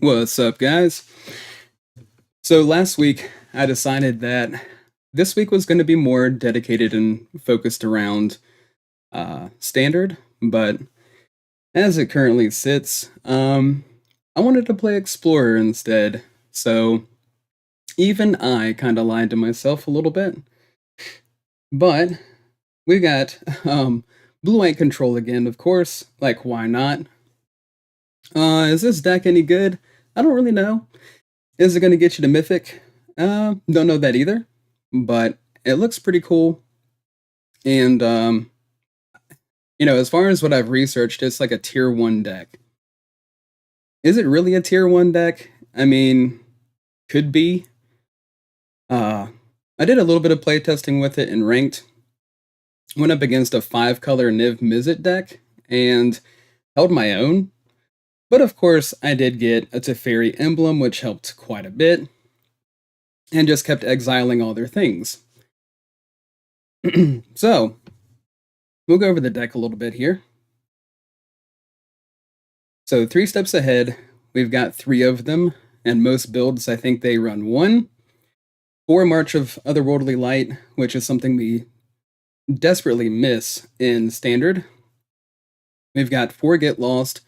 What's up, guys? So last week, I decided that this week was going to be more dedicated and focused around standard, but as it currently sits, I wanted to play Explorer instead. So even I kind of lied to myself a little bit, but we got blue-white control again, of course. Like, why not? Is this deck any good? I don't really know. Is it going to get you to Mythic? Don't know that either, but it looks pretty cool. And, as far as what I've researched, it's like a tier 1 deck. Is it really a tier 1 deck? I mean, could be. I did a little bit of playtesting with it in ranked. Went up against a 5-color Niv Mizzet deck and held my own. But of course, I did get a Teferi emblem, which helped quite a bit, and just kept exiling all their things. So, we'll go over the deck a little bit here. So 3 steps ahead, we've got 3 of them, and most builds, I think they run 1. 4 March of Otherworldly Light, which is something we desperately miss in Standard. We've got 4 Get Lost,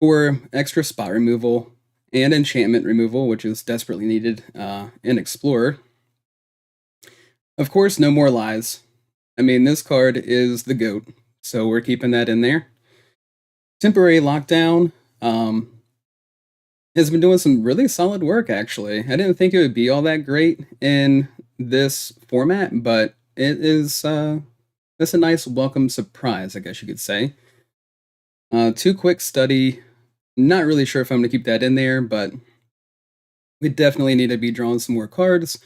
4 extra spot removal, and enchantment removal, which is desperately needed in Explorer. Of course, no more lies. I mean, this card is the GOAT, so we're keeping that in there. Temporary Lockdown has been doing some really solid work, actually. I didn't think it would be all that great in this format, but it is it's a nice welcome surprise, I guess you could say. 2 Quick Study. Not really sure if I'm going to keep that in there, but we definitely need to be drawing some more cards.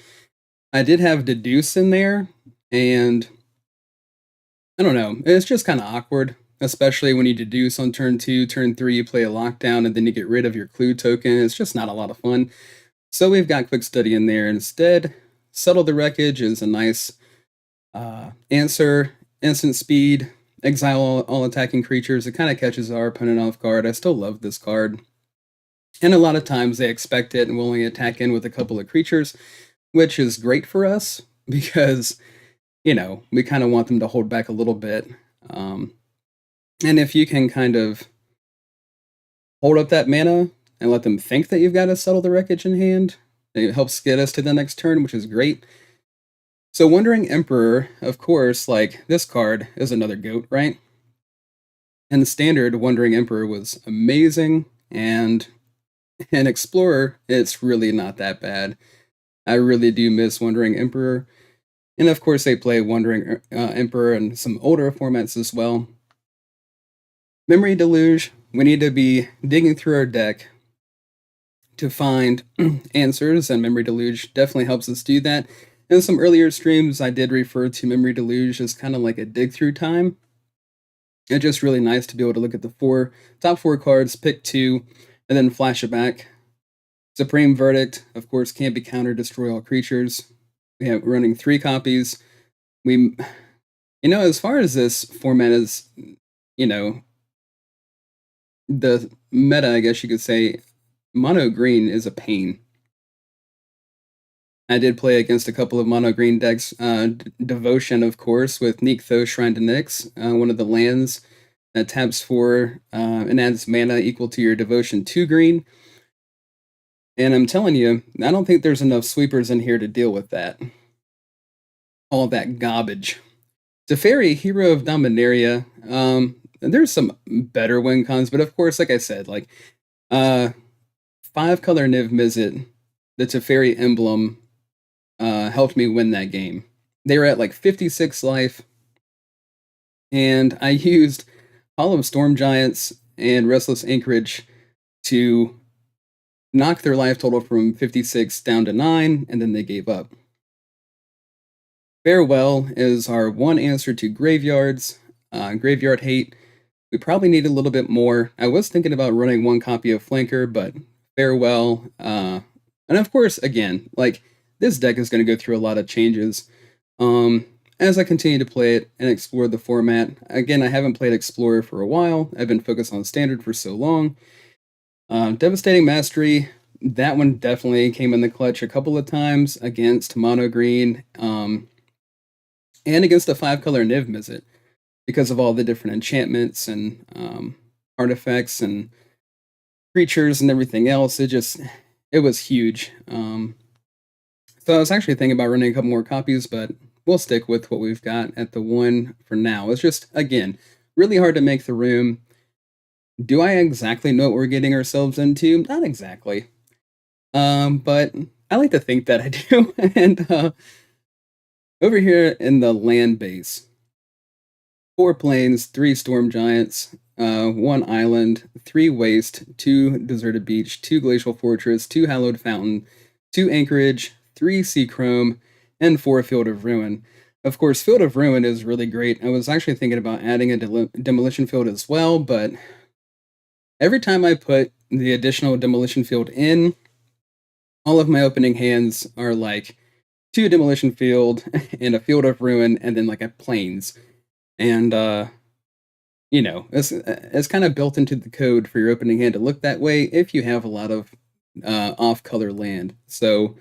I did have Deduce in there, and I don't know, it's just kind of awkward, especially when you deduce on turn 2, turn 3, you play a lockdown, and then you get rid of your clue token. It's just not a lot of fun. So we've got Quick Study in there instead. Settle the Wreckage is a nice answer, instant speed, exile all attacking creatures. It kind of catches our opponent off guard. I still love this card. And a lot of times they expect it and will only attack in with a couple of creatures, which is great for us because, we kind of want them to hold back a little bit. And if you can kind of hold up that mana and let them think that you've got to Settle the Wreckage in hand, it helps get us to the next turn, which is great. So Wandering Emperor, of course, like, this card is another GOAT, right? And the Standard Wandering Emperor was amazing, and in Explorer, it's really not that bad. I really do miss Wandering Emperor. And of course, they play Wandering Emperor in some older formats as well. Memory Deluge, we need to be digging through our deck to find answers, and Memory Deluge definitely helps us do that. In some earlier streams, I did refer to Memory Deluge as kind of like a dig through time. It's just really nice to be able to look at the top 4 cards, pick 2, and then flash it back. Supreme Verdict, of course, can't be countered, destroy all creatures. We have running 3 copies. As far as this format is, the meta, I guess you could say, mono green is a pain. I did play against a couple of mono green decks. Devotion, of course, with Nykthos Shrine to Nyx, one of the lands that taps for and adds mana equal to your Devotion 2 green. And I'm telling you, I don't think there's enough sweepers in here to deal with that. All that garbage. Teferi, Hero of Dominaria. There's some better win cons, but of course, like I said, 5-color Niv Mizzet, the Teferi emblem, helped me win that game. They were at 56 life, and I used Hall of Storm Giants and Restless Anchorage to knock their life total from 56 down to 9, and then they gave up. Farewell is our one answer to Graveyards. Graveyard Hate, we probably need a little bit more. I was thinking about running 1 copy of Flanker, but Farewell. And of course, again, this deck is going to go through a lot of changes as I continue to play it and explore the format. Again, I haven't played Explorer for a while. I've been focused on Standard for so long. Devastating Mastery, that one definitely came in the clutch a couple of times against Mono Green and against the 5-color Niv Mizzet because of all the different enchantments and artifacts and creatures and everything else. It was huge. So I was actually thinking about running a couple more copies, but we'll stick with what we've got at the one for now. It's just, again, really hard to make the room. Do I exactly know what we're getting ourselves into? Not exactly. But I like to think that I do. And over here in the land base, 4 plains, 3 storm giants, 1 island, 3 waste, 2 deserted beach, 2 glacial fortress, 2 hallowed fountain, 2 anchorage, 3 sea chrome, and 4 field of ruin. Of course, field of ruin is really great. I was actually thinking about adding a demolition field as well, but every time I put the additional demolition field in, all of my opening hands are like 2 demolition field and a field of ruin, and then like a plains. And it's kind of built into the code for your opening hand to look that way if you have a lot of off-color land. So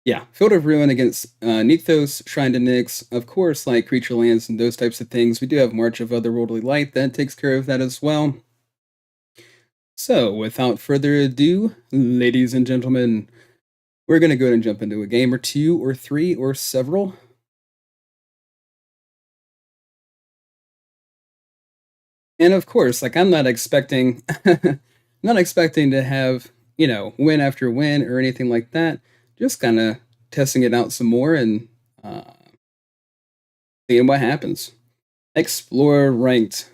yeah, Field of Ruin against Nethos, Shrine to Nyx, of course, like creature lands and those types of things. We do have March of Otherworldly Light that takes care of that as well. So without further ado, ladies and gentlemen, we're going to go ahead and jump into a game or 2 or 3 or several. And of course, like I'm not expecting not expecting to have, win after win or anything like that. Just kind of testing it out some more and uh, seeing what happens. Explorer ranked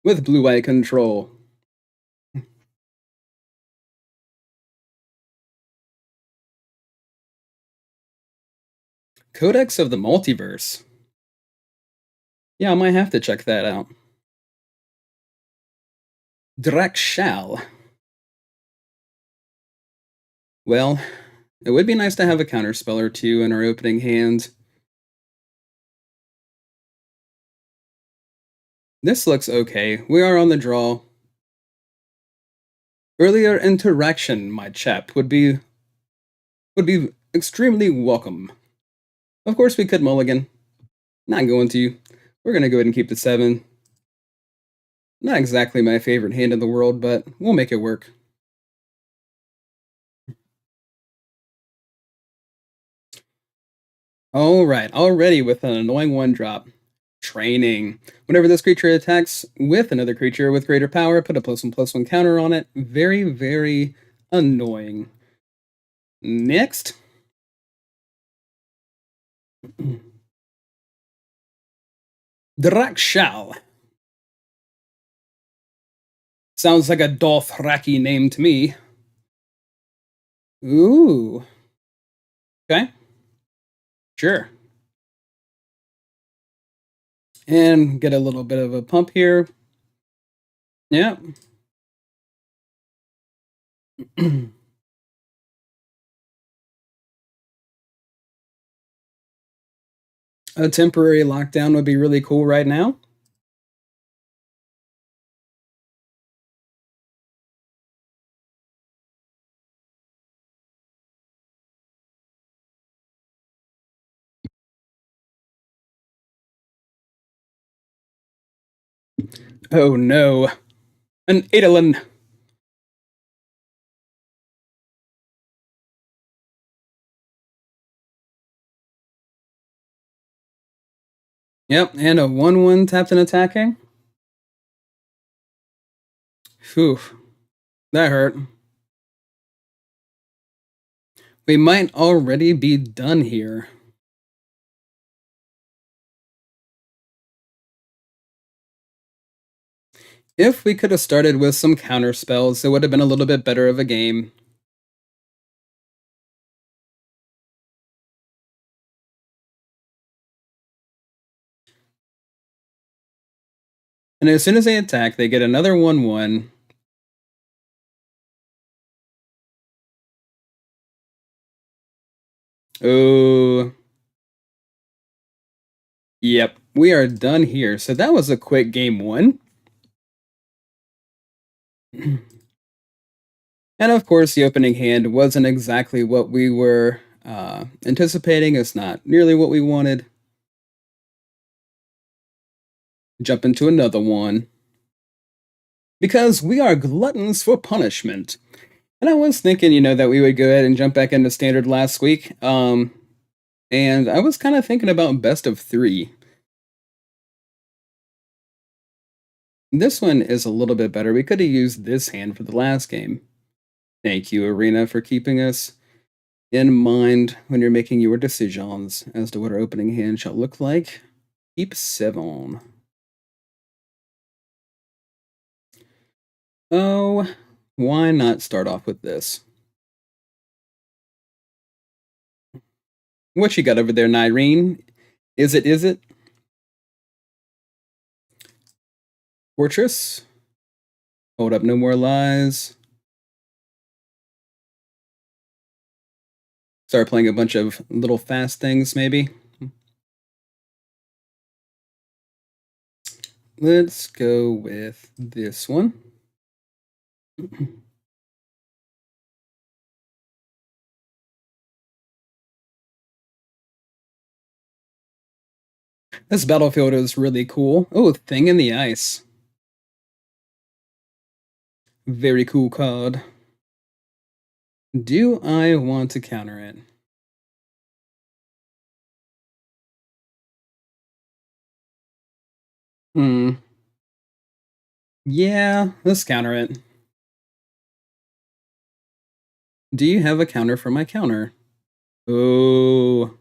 with blue-white control. Codex of the Multiverse. Yeah, I might have to check that out. Drakshal. Well, it would be nice to have a counterspell or 2 in our opening hand. This looks okay. We are on the draw. Earlier interaction, my chap, would be extremely welcome. Of course, we could mulligan. Not going to. We're going to go ahead and keep the 7. Not exactly my favorite hand in the world, but we'll make it work. Alright, already with an annoying 1-drop. Training. Whenever this creature attacks with another creature with greater power, put a +1/+1 counter on it. Very, very annoying. Next. Drakshal. Sounds like a Dothraki name to me. Ooh. Okay. Sure. And get a little bit of a pump here. Yeah. A temporary lockdown would be really cool right now. Oh no. An Eidolon. Yep, and a 1/1 tapped and attacking. Phew. That hurt. We might already be done here. If we could have started with some counter spells, it would have been a little bit better of a game. And as soon as they attack, they get another 1/1. Oh. Yep, we are done here. So that was a quick game 1. And of course, the opening hand wasn't exactly what we were anticipating. It's not nearly what we wanted. Jump into another one. Because we are gluttons for punishment. And I was thinking, that we would go ahead and jump back into standard last week. And I was kind of thinking about best of three. This one is a little bit better. We could have used this hand for the last game. Thank you, Arena, for keeping us in mind when you're making your decisions as to what our opening hand shall look like. Keep 7. Oh, why not start off with this? What you got over there, Nyreen? Is it? Fortress? Hold up, no more lies. Start playing a bunch of little fast things, maybe. Let's go with this one. This battlefield is really cool. Oh, Thing in the Ice. Very cool card. Do I want to counter it? Yeah, let's counter it. Do you have a counter for my counter? Oh.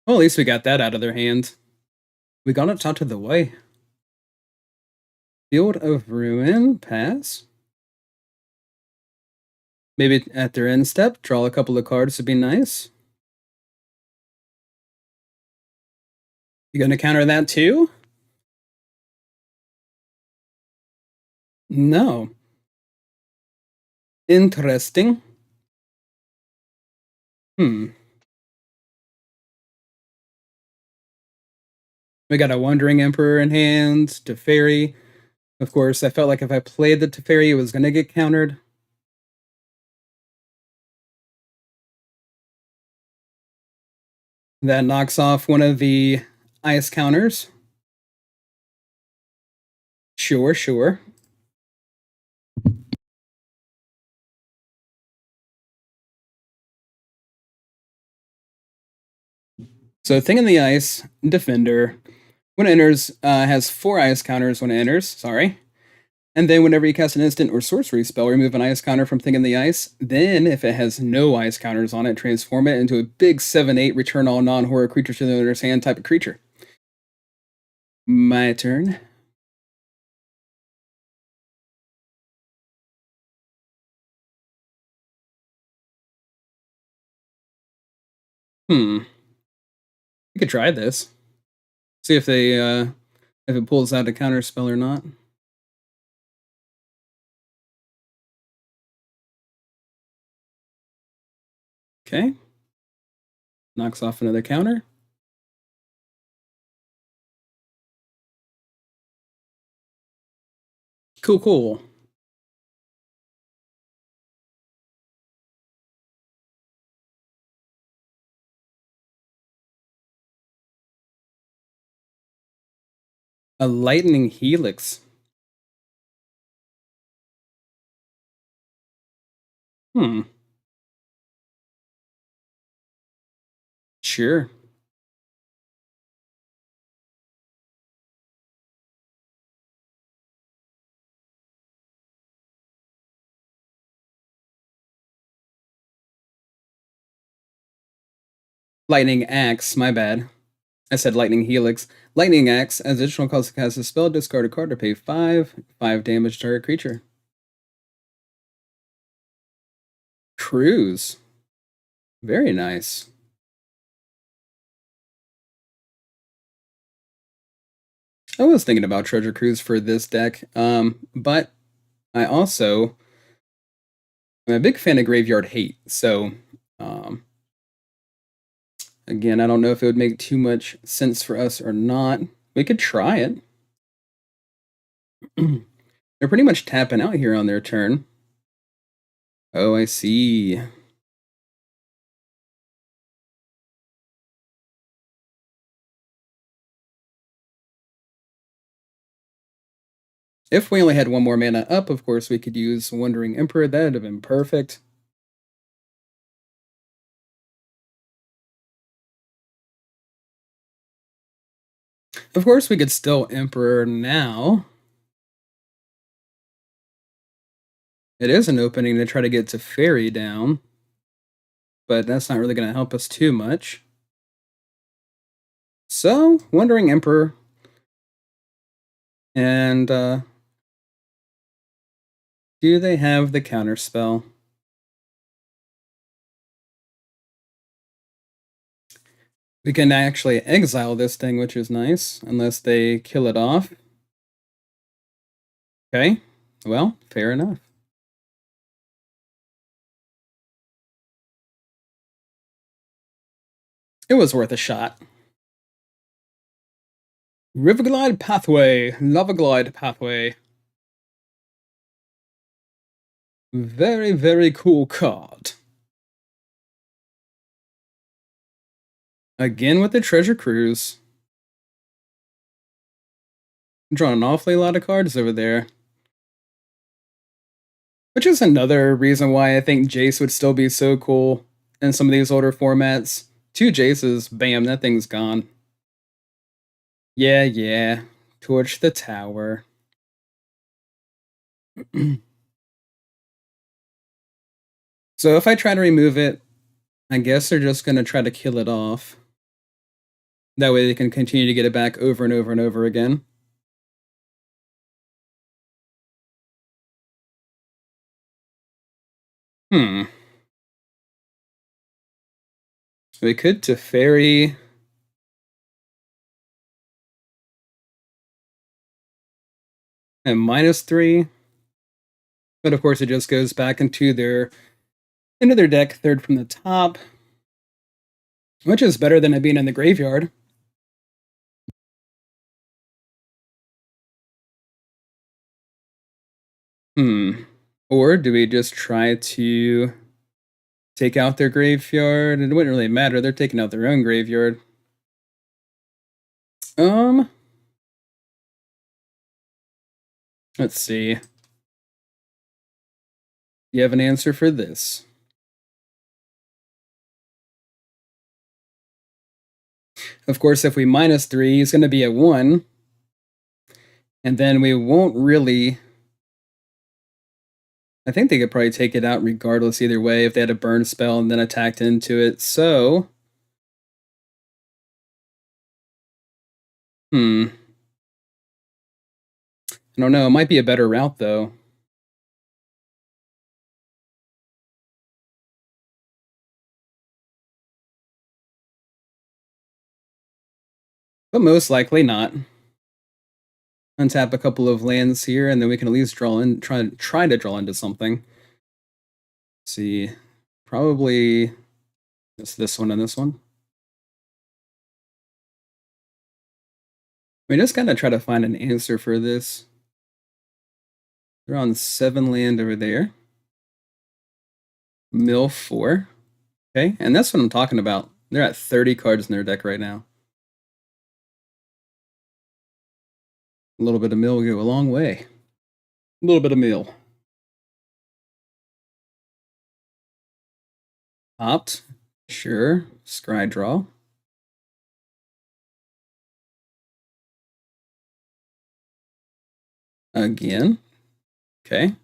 Well, at least we got that out of their hand. We got it out of the way. Field of Ruin, pass. Maybe at their end step, draw a couple of cards would be nice. You gonna counter that too? No. Interesting. We got a Wandering Emperor in hand, Teferi. Of course, I felt like if I played the Teferi, it was gonna get countered. That knocks off one of the ice counters. Sure. So Thing in the Ice, Defender. When it enters, has 4 ice counters when it enters, sorry. And then whenever you cast an instant or sorcery spell, remove an ice counter from Thing in the Ice. Then, if it has no ice counters on it, transform it into a big 7/8 return all non-horror creatures to the owner's hand type of creature. My turn. We could try this. See if if it pulls out a counter spell or not. Okay. Knocks off another counter. Cool. A Lightning Helix. Sure. Lightning Axe, my bad. I said Lightning Helix. Lightning Axe, as additional cost to cast a spell, discard a card to pay 5 damage to target creature. Cruise. Very nice. I was thinking about Treasure Cruise for this deck, but I also am a big fan of Graveyard Hate, so again, I don't know if it would make too much sense for us or not. We could try it. They're pretty much tapping out here on their turn. Oh, I see. If we only had one more mana up, of course, we could use Wandering Emperor. That would have been perfect. Of course, we could still Emperor now. It is an opening to try to get to Fairy down, but that's not really going to help us too much. So, Wandering Emperor. And, do they have the counterspell? We can actually exile this thing, which is nice, unless they kill it off. Okay, well, fair enough. It was worth a shot. Riverglide Pathway, Lava Glide Pathway. Very, very cool card. Again with the Treasure Cruise. I'm drawing an awfully lot of cards over there. Which is another reason why I think Jace would still be so cool in some of these older formats. 2 Jaces, bam, that thing's gone. Yeah, yeah. Torch the tower. So if I try to remove it, I guess they're just going to try to kill it off. That way they can continue to get it back over and over and over again. We could Teferi. And -3. But of course it just goes back into their deck, third from the top. Which is better than it being in the graveyard. Or do we just try to take out their graveyard? It wouldn't really matter. They're taking out their own graveyard. Let's see. Do you have an answer for this? Of course, if we -3, he's going to be at 1. And then we won't really... I think they could probably take it out regardless either way if they had a burn spell and then attacked into it. So... I don't know. It might be a better route, though. But most likely not. Untap a couple of lands here, and then we can at least draw in, try to draw into something. Let's see, probably just this one and this one. We just gotta try to find an answer for this. They're on 7 land over there. Mill 4. Okay, and that's what I'm talking about. They're at 30 cards in their deck right now. A little bit of mill will go a long way. A little bit of mill. Opt. Sure. Scry draw. Again. Okay.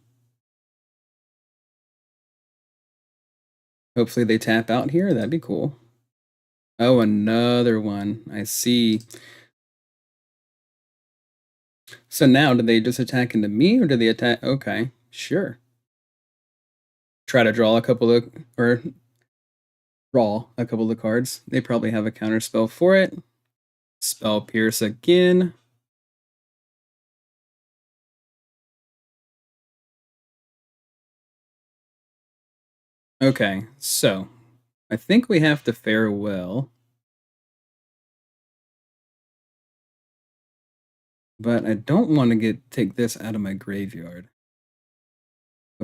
Hopefully they tap out here. That'd be cool. Oh, another one. I see. So now, do they just attack into me, or do they attack? Okay, sure. Try to draw a couple of, or draw a couple of cards. They probably have a counter spell for it. Spell Pierce again. Okay, so I think we have to farewell. But I don't want to take this out of my graveyard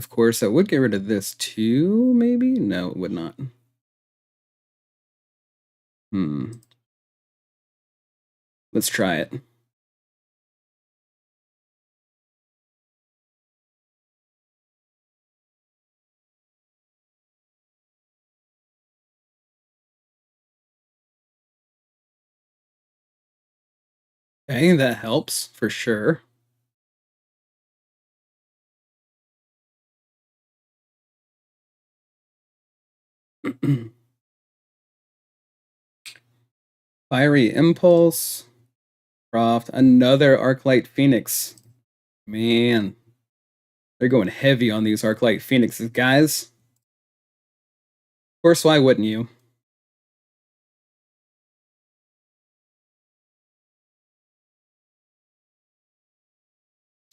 Of course, I would get rid of this too, maybe? No, it would not. Let's try it. Okay, that helps for sure. Fiery Impulse. Croft. Another Arclight Phoenix. Man, they're going heavy on these Arclight Phoenixes, guys. Of course, why wouldn't you?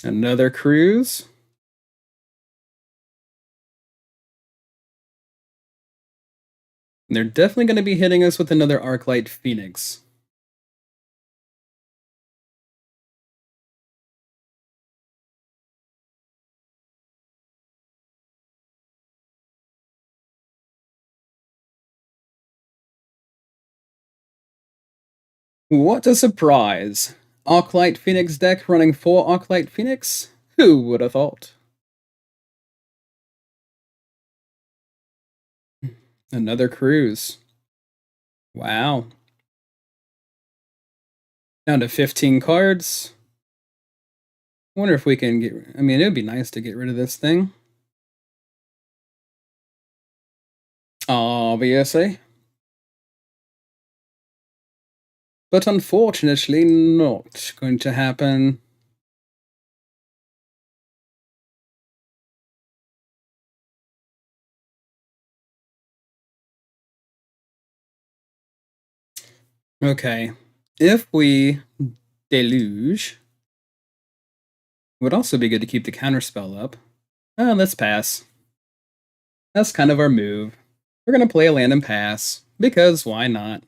Another cruise. They're definitely going to be hitting us with another Arclight Phoenix. What a surprise! Arclight Phoenix deck running 4 Arclight Phoenix? Who would have thought? Another cruise. Wow. Down to 15 cards. Wonder if we can get... I mean, it would be nice to get rid of this thing. Obviously. But unfortunately, not going to happen. Okay. If we deluge, it would also be good to keep the counterspell up. Let's pass. That's kind of our move. We're going to play a land and pass, because why not?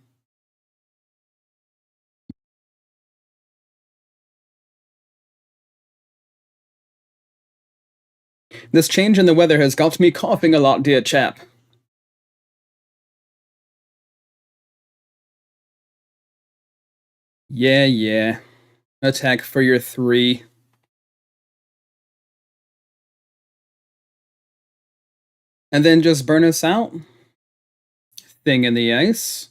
This change in the weather has got me coughing a lot, dear chap. Yeah. Attack for your 3. And then just burn us out? Thing in the ice?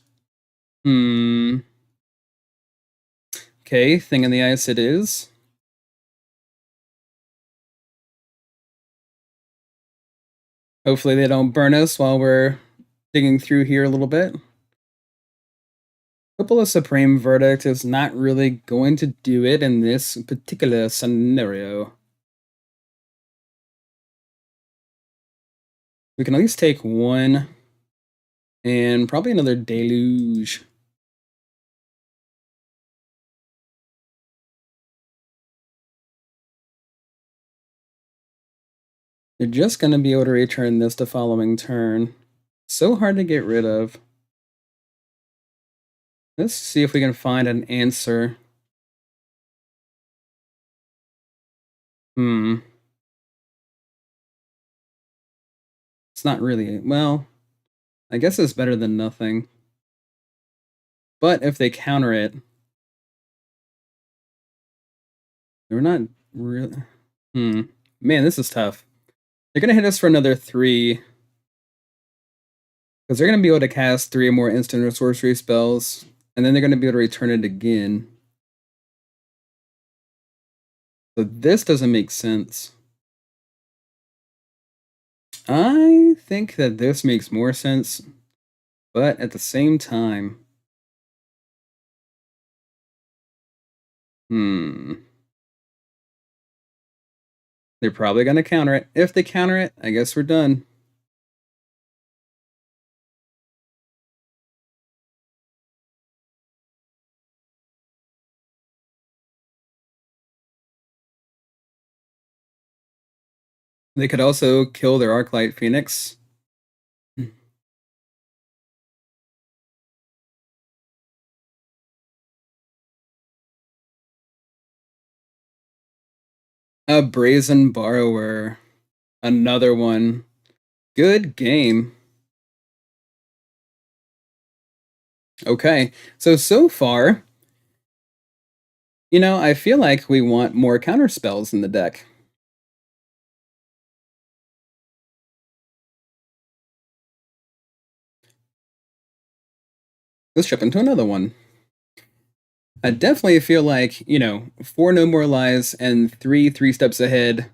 Okay, thing in the ice it is. Hopefully they don't burn us while we're digging through here a little bit. Couple of Supreme Verdict is not really going to do it in this particular scenario. We can at least take 1 and probably another Deluge. You're just going to be able to return this the following turn. So hard to get rid of. Let's see if we can find an answer. It's not really... Well, I guess it's better than nothing. But if they counter it... They're not really... Man, this is tough. They're going to hit us for another 3. Because they're going to be able to cast 3 or more instant or sorcery spells. And then they're going to be able to return it again. So this doesn't make sense. I think that this makes more sense. But at the same time... They're probably going to counter it. If they counter it, I guess we're done. They could also kill their Arclight Phoenix. A Brazen Borrower. Another one. Good game. Okay. So far, I feel like we want more counter spells in the deck. Let's jump into another one. I definitely feel like, four No More Lies and three steps ahead.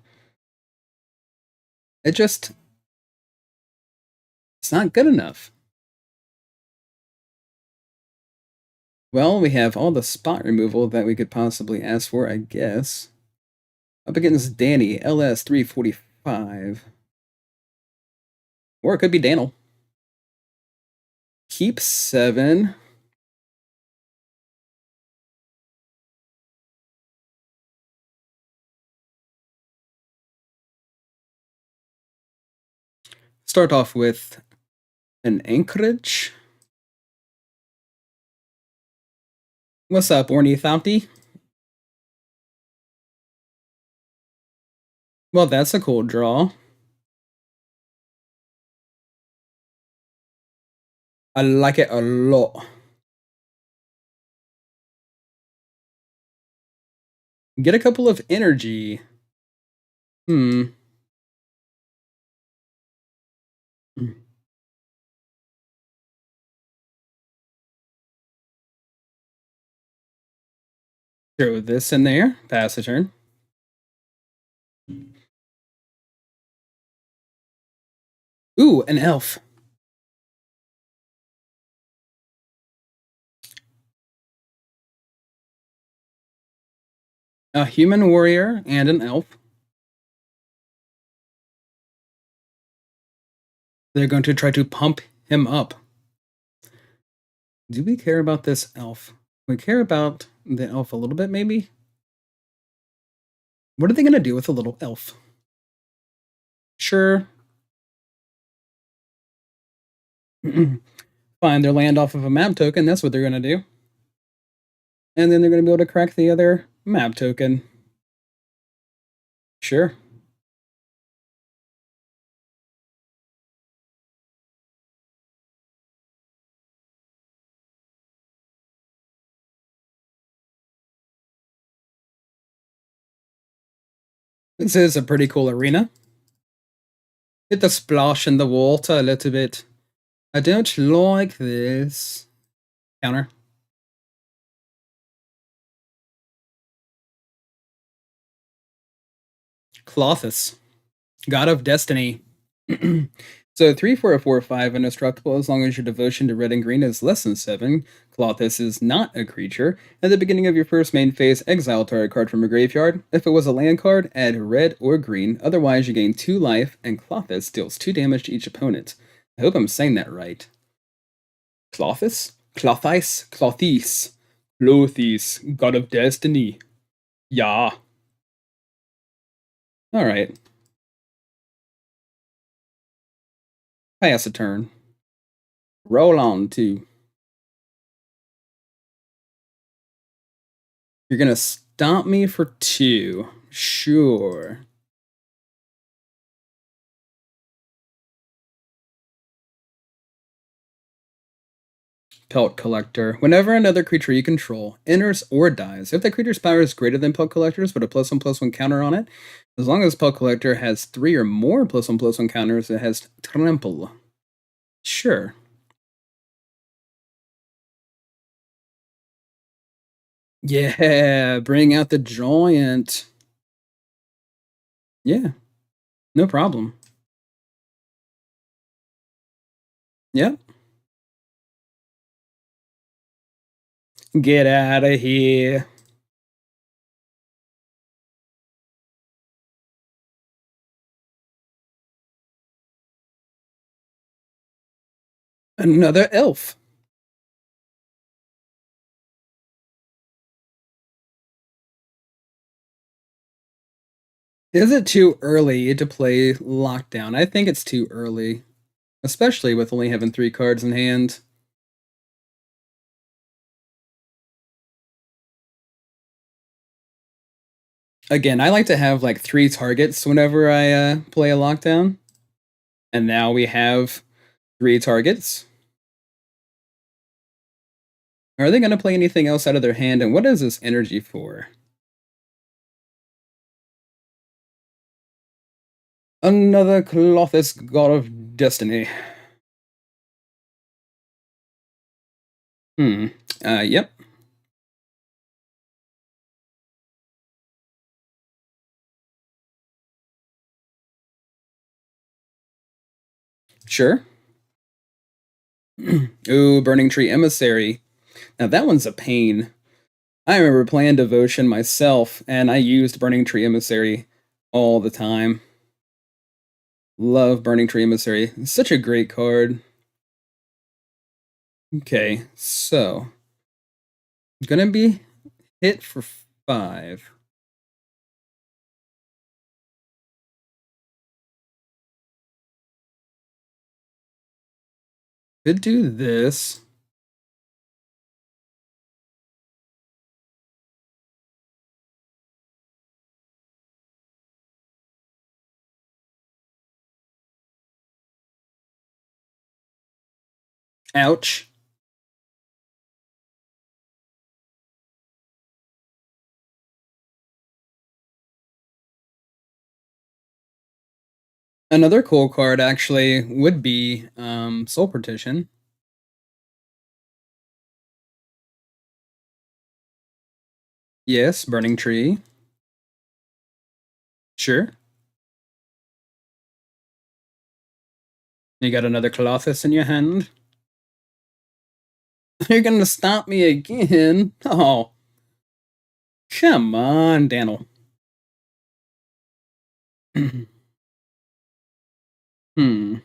It just, it's not good enough. Well, we have all the spot removal that we could possibly ask for, I guess. Up against Danny, LS 345. Or it could be Daniel. Keep 7. Start off with an Anchorage. What's up, Ornithopty? Well, that's a cool draw. I like it a lot. Get a couple of energy. Hmm. Throw this in there. Pass the turn. Ooh, an elf. A human warrior and an elf. They're going to try to pump him up. Do we care about this elf? We care about the elf a little bit, maybe? What are they going to do with a little elf? Sure. Find their land off of a map token. That's what they're going to do. And then they're going to be able to crack the other map token. Sure. This is a pretty cool arena. Hit the splash in the water a little bit. I don't like this. Counter. Clothis. God of Destiny. So 3, 4, 4, 5 indestructible as long as your devotion to red and green is less than 7. Clothis is not a creature. At the beginning of your first main phase, exile a target card from a graveyard. If it was a land card, add red or green. Otherwise, you gain 2 life, and Clothis deals 2 damage to each opponent. I hope I'm saying that right. Clothis? Clothis? Clothis. Clothis. God of Destiny. Yeah. Alright. Pass a turn. Roll on 2. You're gonna stomp me for 2. Sure. Pelt Collector. Whenever another creature you control enters or dies, if the creature's power is greater than Pelt Collector's but a +1/+1 counter on it, as long as Pelt Collector has 3 or more +1/+1 counters, it has Trample. Sure. Yeah, bring out the giant. Yeah, no problem. Yep. Get out of here. Another elf. Is it too early to play Lockdown? I think it's too early, especially with only having 3 cards in hand. Again, I like to have like 3 targets whenever I play a lockdown. And now we have 3 targets. Are they going to play anything else out of their hand? And what is this energy for? Another Colossus God of Destiny. Hmm. Yep. Sure. Ooh, Burning Tree Emissary. Now that one's a pain. I remember playing Devotion myself, and I used Burning Tree Emissary all the time. Love Burning Tree Emissary. It's such a great card. Okay, so gonna be hit for 5. Could do this. Ouch. Another cool card actually would be Soul Partition. Yes, Burning Tree. Sure. You got another Colossus in your hand. You're gonna stop me again. Oh, come on, Daniel. Hmm.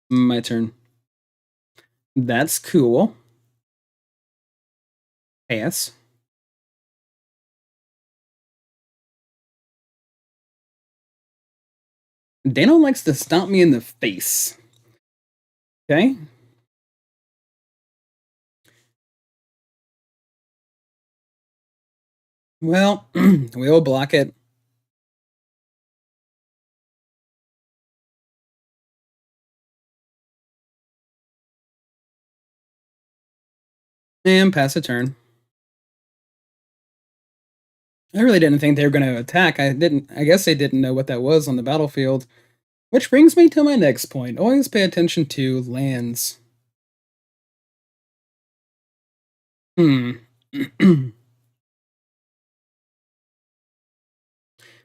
My turn. That's cool. Pass. Daniel likes to stomp me in the face. Okay. Well, we'll block it. And pass a turn. I really didn't think they were going to attack. I guess they didn't know what that was on the battlefield. Which brings me to my next point. Always pay attention to lands. Hmm.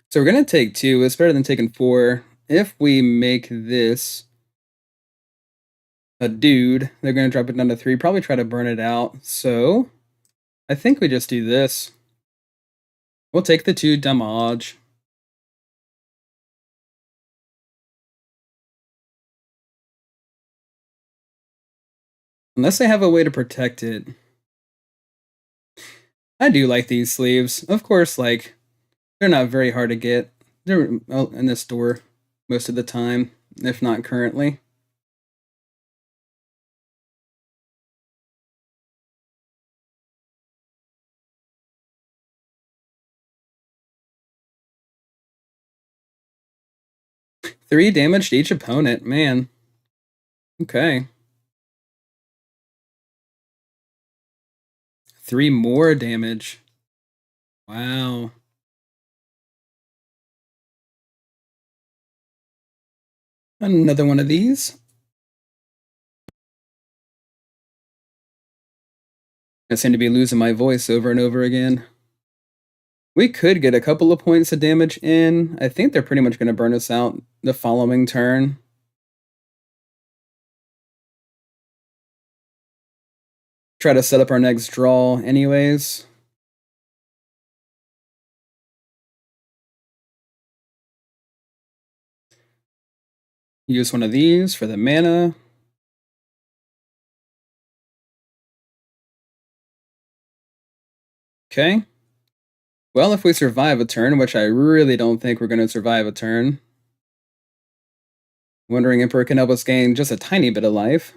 So we're going to take 2. It's better than taking 4. If we make this a dude, they're going to drop it down to 3. Probably try to burn it out. So I think we just do this. We'll take the 2 damage. Unless they have a way to protect it. I do like these sleeves. Of course, like, they're not very hard to get. They're in the store most of the time, if not currently. Three damage to each opponent, man. Okay. 3 more damage. Wow. Another one of these. I seem to be losing my voice over and over again. We could get a couple of points of damage in. I think they're pretty much going to burn us out the following turn. Try to set up our next draw anyways. Use one of these for the mana. Okay. Well, if we survive a turn, which I really don't think we're going to survive a turn, Wandering Emperor can help us gain just a tiny bit of life.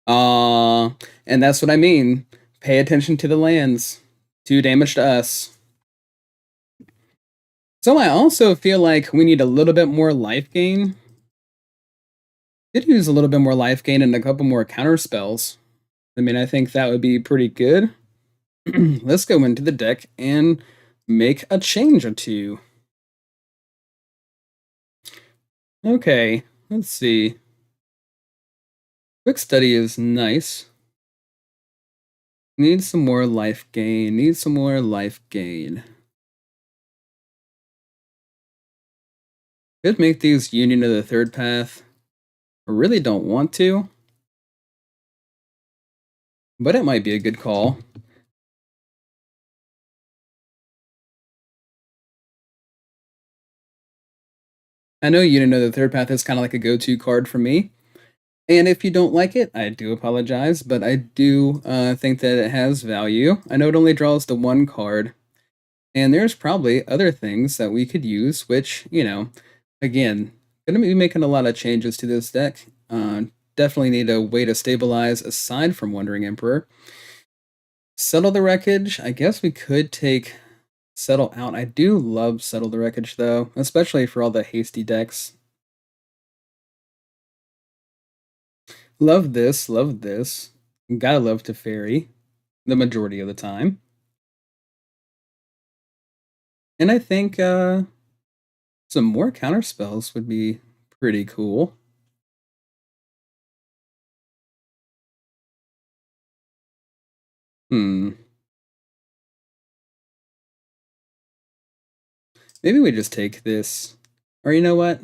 And that's what I mean. Pay attention to the lands. 2 damage to us. So I also feel like we need a little bit more life gain. Could use a little bit more life gain and a couple more counter spells. I mean, I think that would be pretty good. Let's go into the deck and make a change or two. Okay, let's see. Quick study is nice. Need some more life gain. Need some more life gain. Could make these union to the third path. I really don't want to, but it might be a good call. I know union to the third path is kind of like a go-to card for me. And if you don't like it, I do apologize, but I do think that it has value. I know it only draws the 1 card, and there's probably other things that we could use, which, you know, again, going to be making a lot of changes to this deck. Definitely need a way to stabilize aside from Wandering Emperor. Settle the Wreckage. I guess we could take Settle out. I do love Settle the Wreckage, though, especially for all the hasty decks. Love this, love this. Gotta love Teferi the majority of the time. And I think some more counter spells would be pretty cool. Hmm. Maybe we just take this. Or you know what?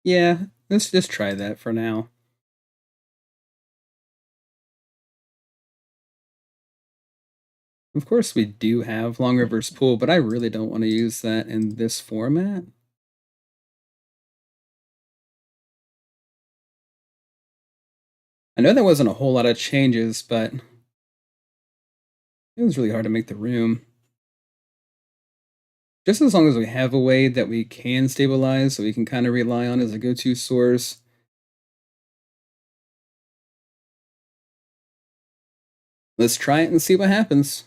Yeah, let's just try that for now. Of course, we do have Long River's Pool, but I really don't want to use that in this format. I know there wasn't a whole lot of changes, but it was really hard to make the room. Just as long as we have a way that we can stabilize, so we can kind of rely on as a go-to source. Let's try it and see what happens.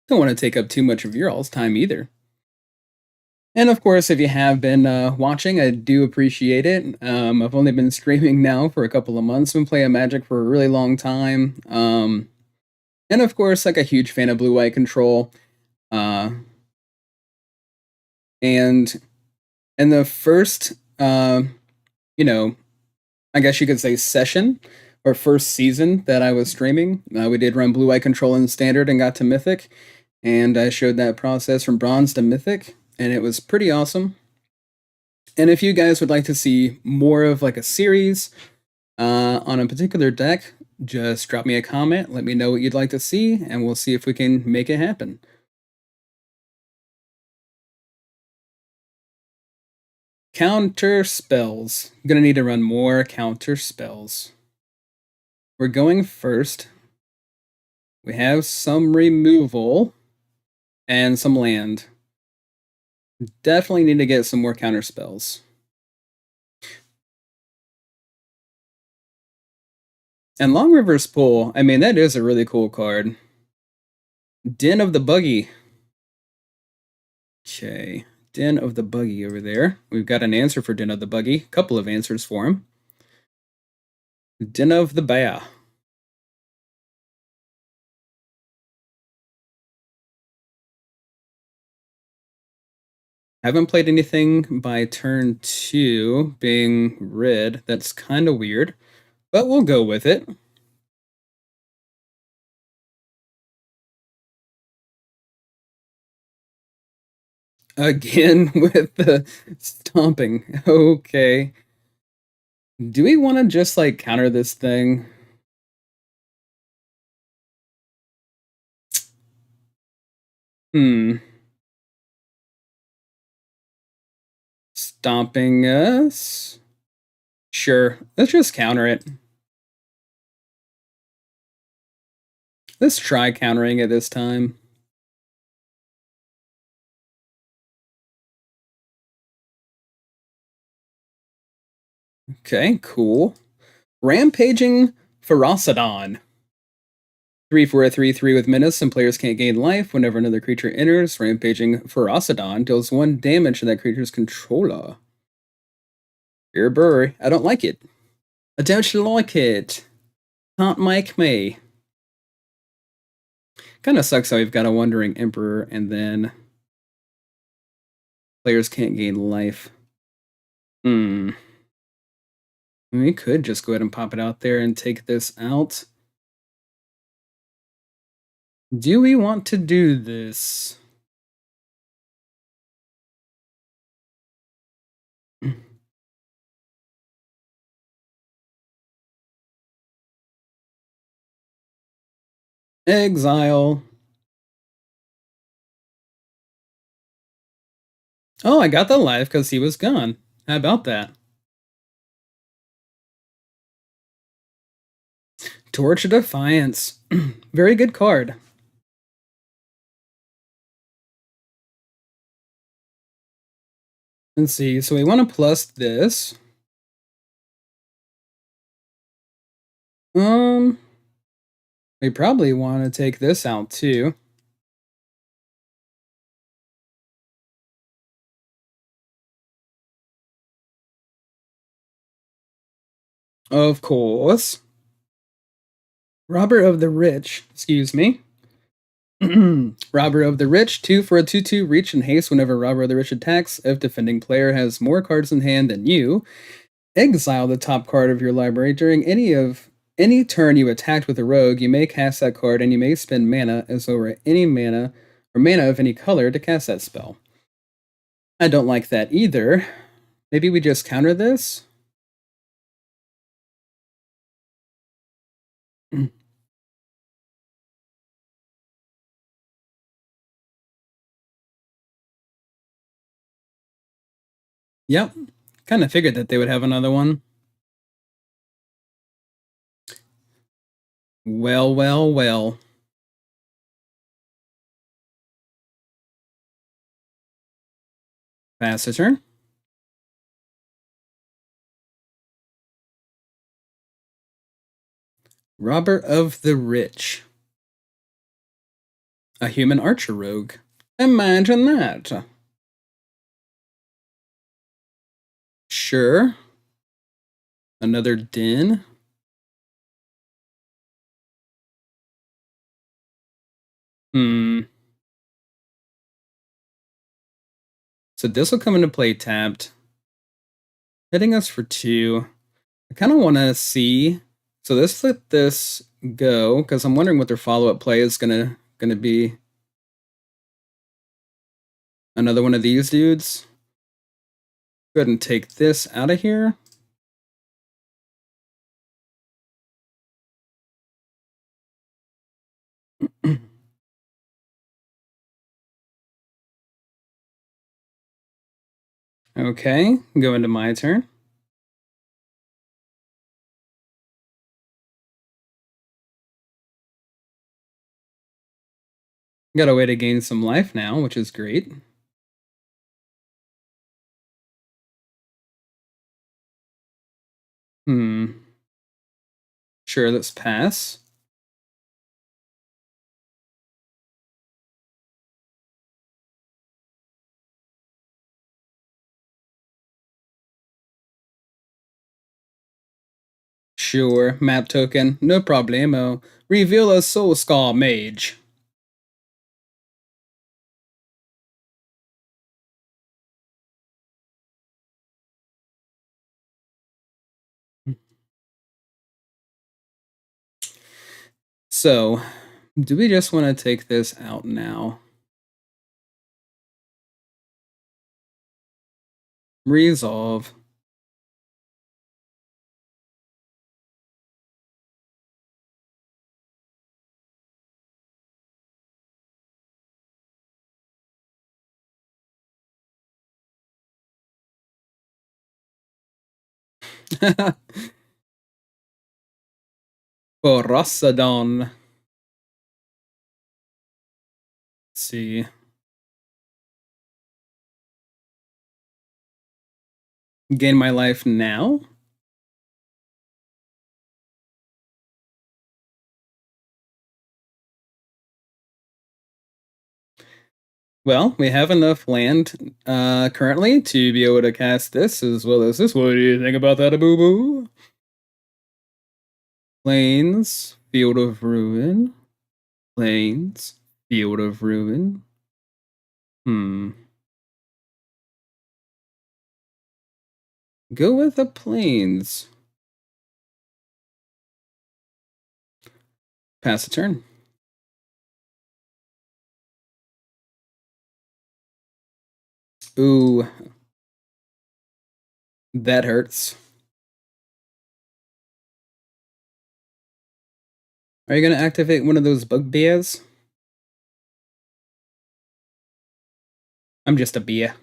Don't want to take up too much of your all's time either. And of course, if you have been watching, I do appreciate it. I've only been streaming now for a couple of months. Been playing Magic for a really long time. And of course, like a huge fan of blue-white control. Uh, and in the first, you know, I guess you could say session or first season that I was streaming, we did run blue-white control in standard and got to mythic. And I showed that process from bronze to mythic, and it was pretty awesome. And if you guys would like to see more of like a series on a particular deck, just drop me a comment, let me know what you'd like to see, and we'll see if we can make it happen. Counter spells. I'm gonna need to run more counter spells. We're going first. We have some removal and some land. Definitely need to get some more counter spells. And Long River's Pool, I mean, that is a really cool card. Den of the Buggy. Okay, Den of the Buggy over there. We've got an answer for Den of the Buggy. A couple of answers for him. Den of the Bear. Haven't played anything by turn 2 being red. That's kind of weird, but we'll go with it. Again with the stomping. Okay. Do we want to just like counter this thing? Hmm. Stomping us? Sure. Let's just counter it. Let's try countering it this time. Okay, cool. Rampaging Ferocidon. 3 for a 3/3 with menace, and players can't gain life whenever another creature enters. Rampaging Ferocidon deals 1 damage to that creature's controller. Here, burr. I don't like it. I don't like it. Can't make me. Kind of sucks how we've got a Wandering Emperor and then players can't gain life. We could just go ahead and pop it out there and take this out. Do we want to do this? Exile. Oh, I got the life because he was gone. How about that? Torch of Defiance. Very good card. Let's see. So we want to plus this. We probably want to take this out too. Of course. Robber of the Rich. Excuse me. Robber of the Rich, 2 for a 2/2 reach and haste whenever Robber of the Rich attacks. If defending player has more cards in hand than you, exile the top card of your library. During any turn you attacked with a rogue, you may cast that card and you may spend mana as over any mana or mana of any color to cast that spell. I don't like that either. Maybe we just counter this? Yep. Kind of figured that they would have another one. Well, well, well. Pass a turn. Robber of the Rich. A human archer rogue. Imagine that. Sure. Another den. So this will come into play tapped. Hitting us for 2. I kind of want to see. So let's let this go because I'm wondering what their follow-up play is gonna be. Another one of these dudes. Go ahead and take this out of here. Okay, go into my turn. Got a way to gain some life now, which is great. Sure, let's pass. Sure, map token, no problemo. Reveal a Soul Skull Mage. So, do we just want to take this out now? Resolve. Ferocidon. Let's see. Gain my life now? Well, we have enough land currently to be able to cast this as well as this. What do you think about that, boo boo? Plains, Field of Ruin. Plains, Field of Ruin. Hmm. Go with the plains. Pass the turn. Ooh, that hurts. Are you gonna activate one of those bugbears? I'm just a beer.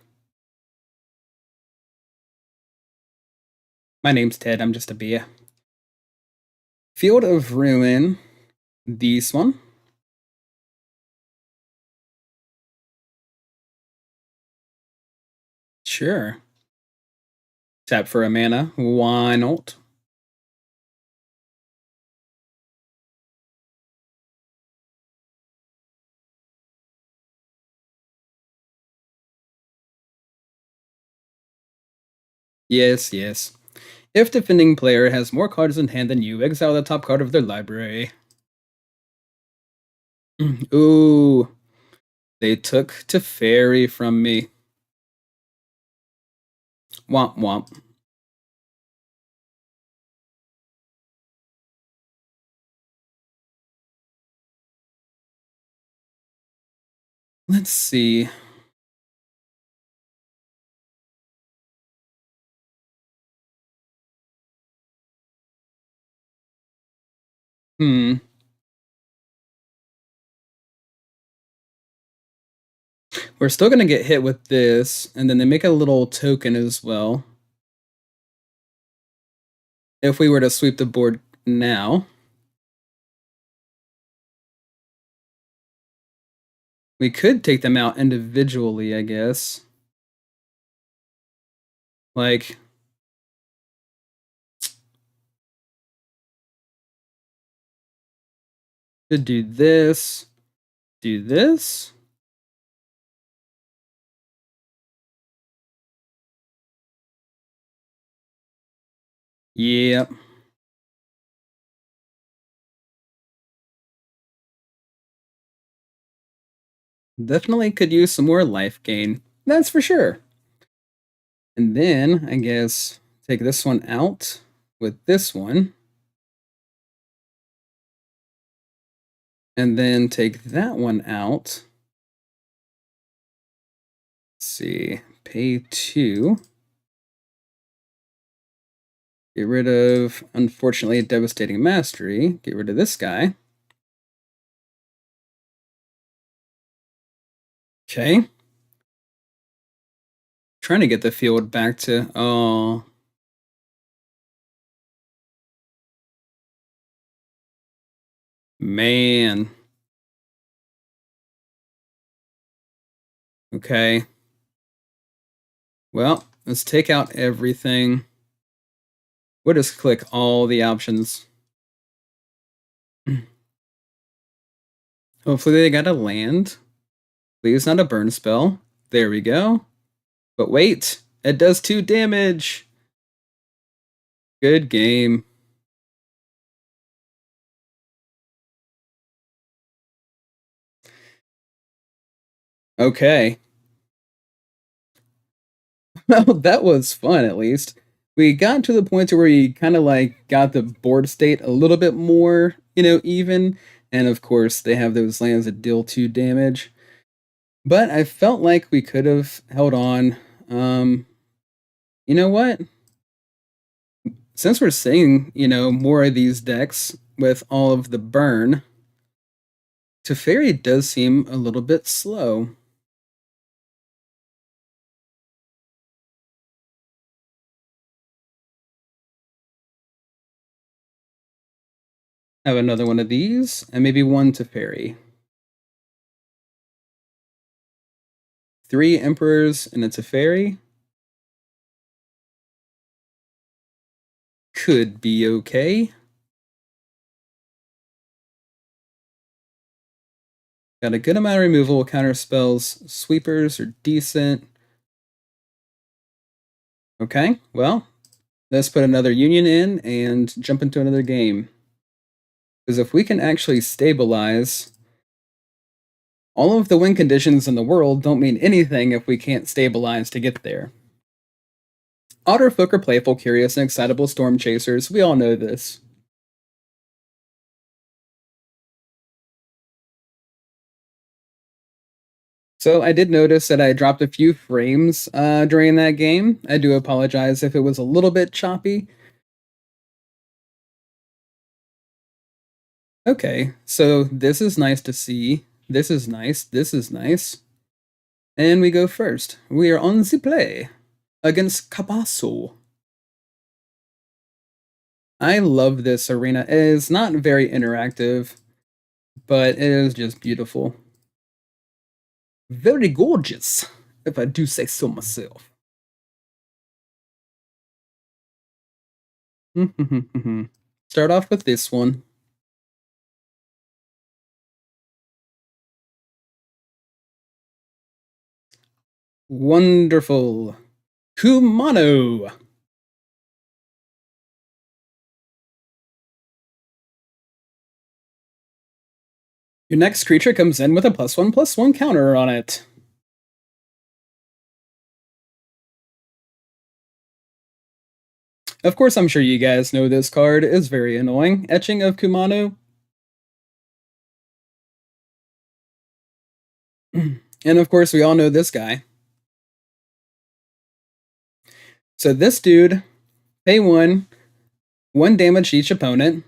My name's Ted. I'm just a beer. Field of Ruin. This one. Sure. Tap for a mana. Why not? Yes, yes. If defending player has more cards in hand than you, exile the top card of their library. Ooh, they took Teferi from me. Womp womp. Let's see. Hmm. We're still gonna get hit with this, and then they make a little token as well. If we were to sweep the board now, we could take them out individually, I guess. Like, could do this, do this. Yep. Definitely could use some more life gain. That's for sure. And then, I guess, take this one out with this one. And then take that one out. Let's see. Pay 2. Get rid of, unfortunately, Devastating Mastery. Get rid of this guy. Okay. Trying to get the field back to, oh. Man. Okay. Well, let's take out everything. We'll just click all the options. Hopefully they got a land. Please not a burn spell. There we go. But wait, it does 2 damage. Good game. Okay. Well, that was fun at least. We got to the point where we kind of like got the board state a little bit more, even. And of course, they have those lands that deal 2 damage. But I felt like we could have held on. You know what? Since we're seeing, more of these decks with all of the burn, Teferi does seem a little bit slow. Have another one of these, and maybe one Teferi. 3 Emperors and a Teferi. Could be okay. Got a good amount of removal. Counter spells. Sweepers are decent. Okay, well, let's put another union in and jump into another game. Because if we can actually stabilize, all of the win conditions in the world don't mean anything if we can't stabilize to get there. Otter folk are playful, curious, and excitable storm chasers. We all know this. So I did notice that I dropped a few frames during that game. I do apologize if it was a little bit choppy. Okay, so this is nice to see. This is nice. This is nice. And we go first. We are on the play against Cabasso. I love this arena. It is not very interactive, but it is just beautiful. Very gorgeous, if I do say so myself. Start off with this one. Wonderful. Kumano. Your next creature comes in with a +1/+1 counter on it. Of course, I'm sure you guys know this card is very annoying. Etching of Kumano. And of course, we all know this guy. So this dude, pay 1 damage to each opponent,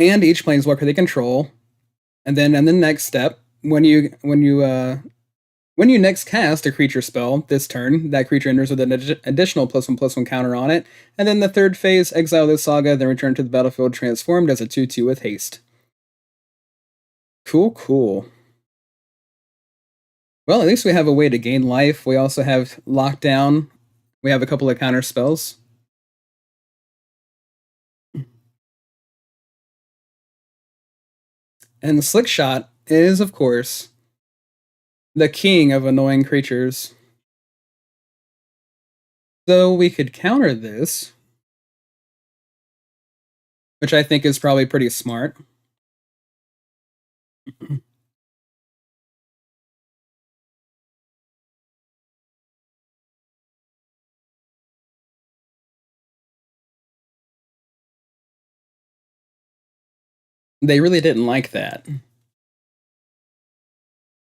and each planeswalker they control. And then in the next step, when you next cast a creature spell this turn, that creature enters with an additional +1/+1 counter on it. And then the third phase, exile this saga, then return to the battlefield transformed as a 2/2 with haste. Cool, cool. Well, at least we have a way to gain life. We also have lockdown. We have a couple of counter spells. And the Slick Shot is, of course, the king of annoying creatures. So we could counter this, which I think is probably pretty smart. They really didn't like that.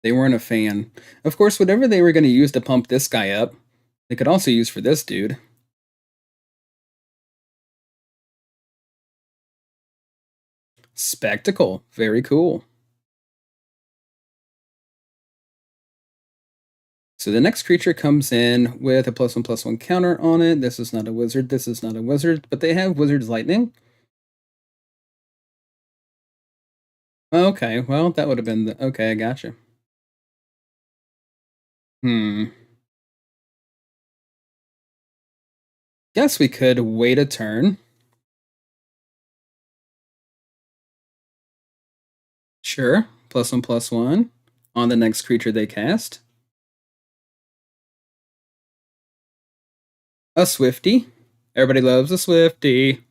They weren't a fan. Of course, whatever they were going to use to pump this guy up, they could also use for this dude. Spectacle. Very cool. So the next creature comes in with a +1/+1 counter on it. This is not a wizard. This is not a wizard, but they have Wizard's Lightning. Okay, well, that would have been the... Okay, I gotcha. Guess we could wait a turn. Sure. +1/+1 on the next creature they cast. A Swifty. Everybody loves a Swifty.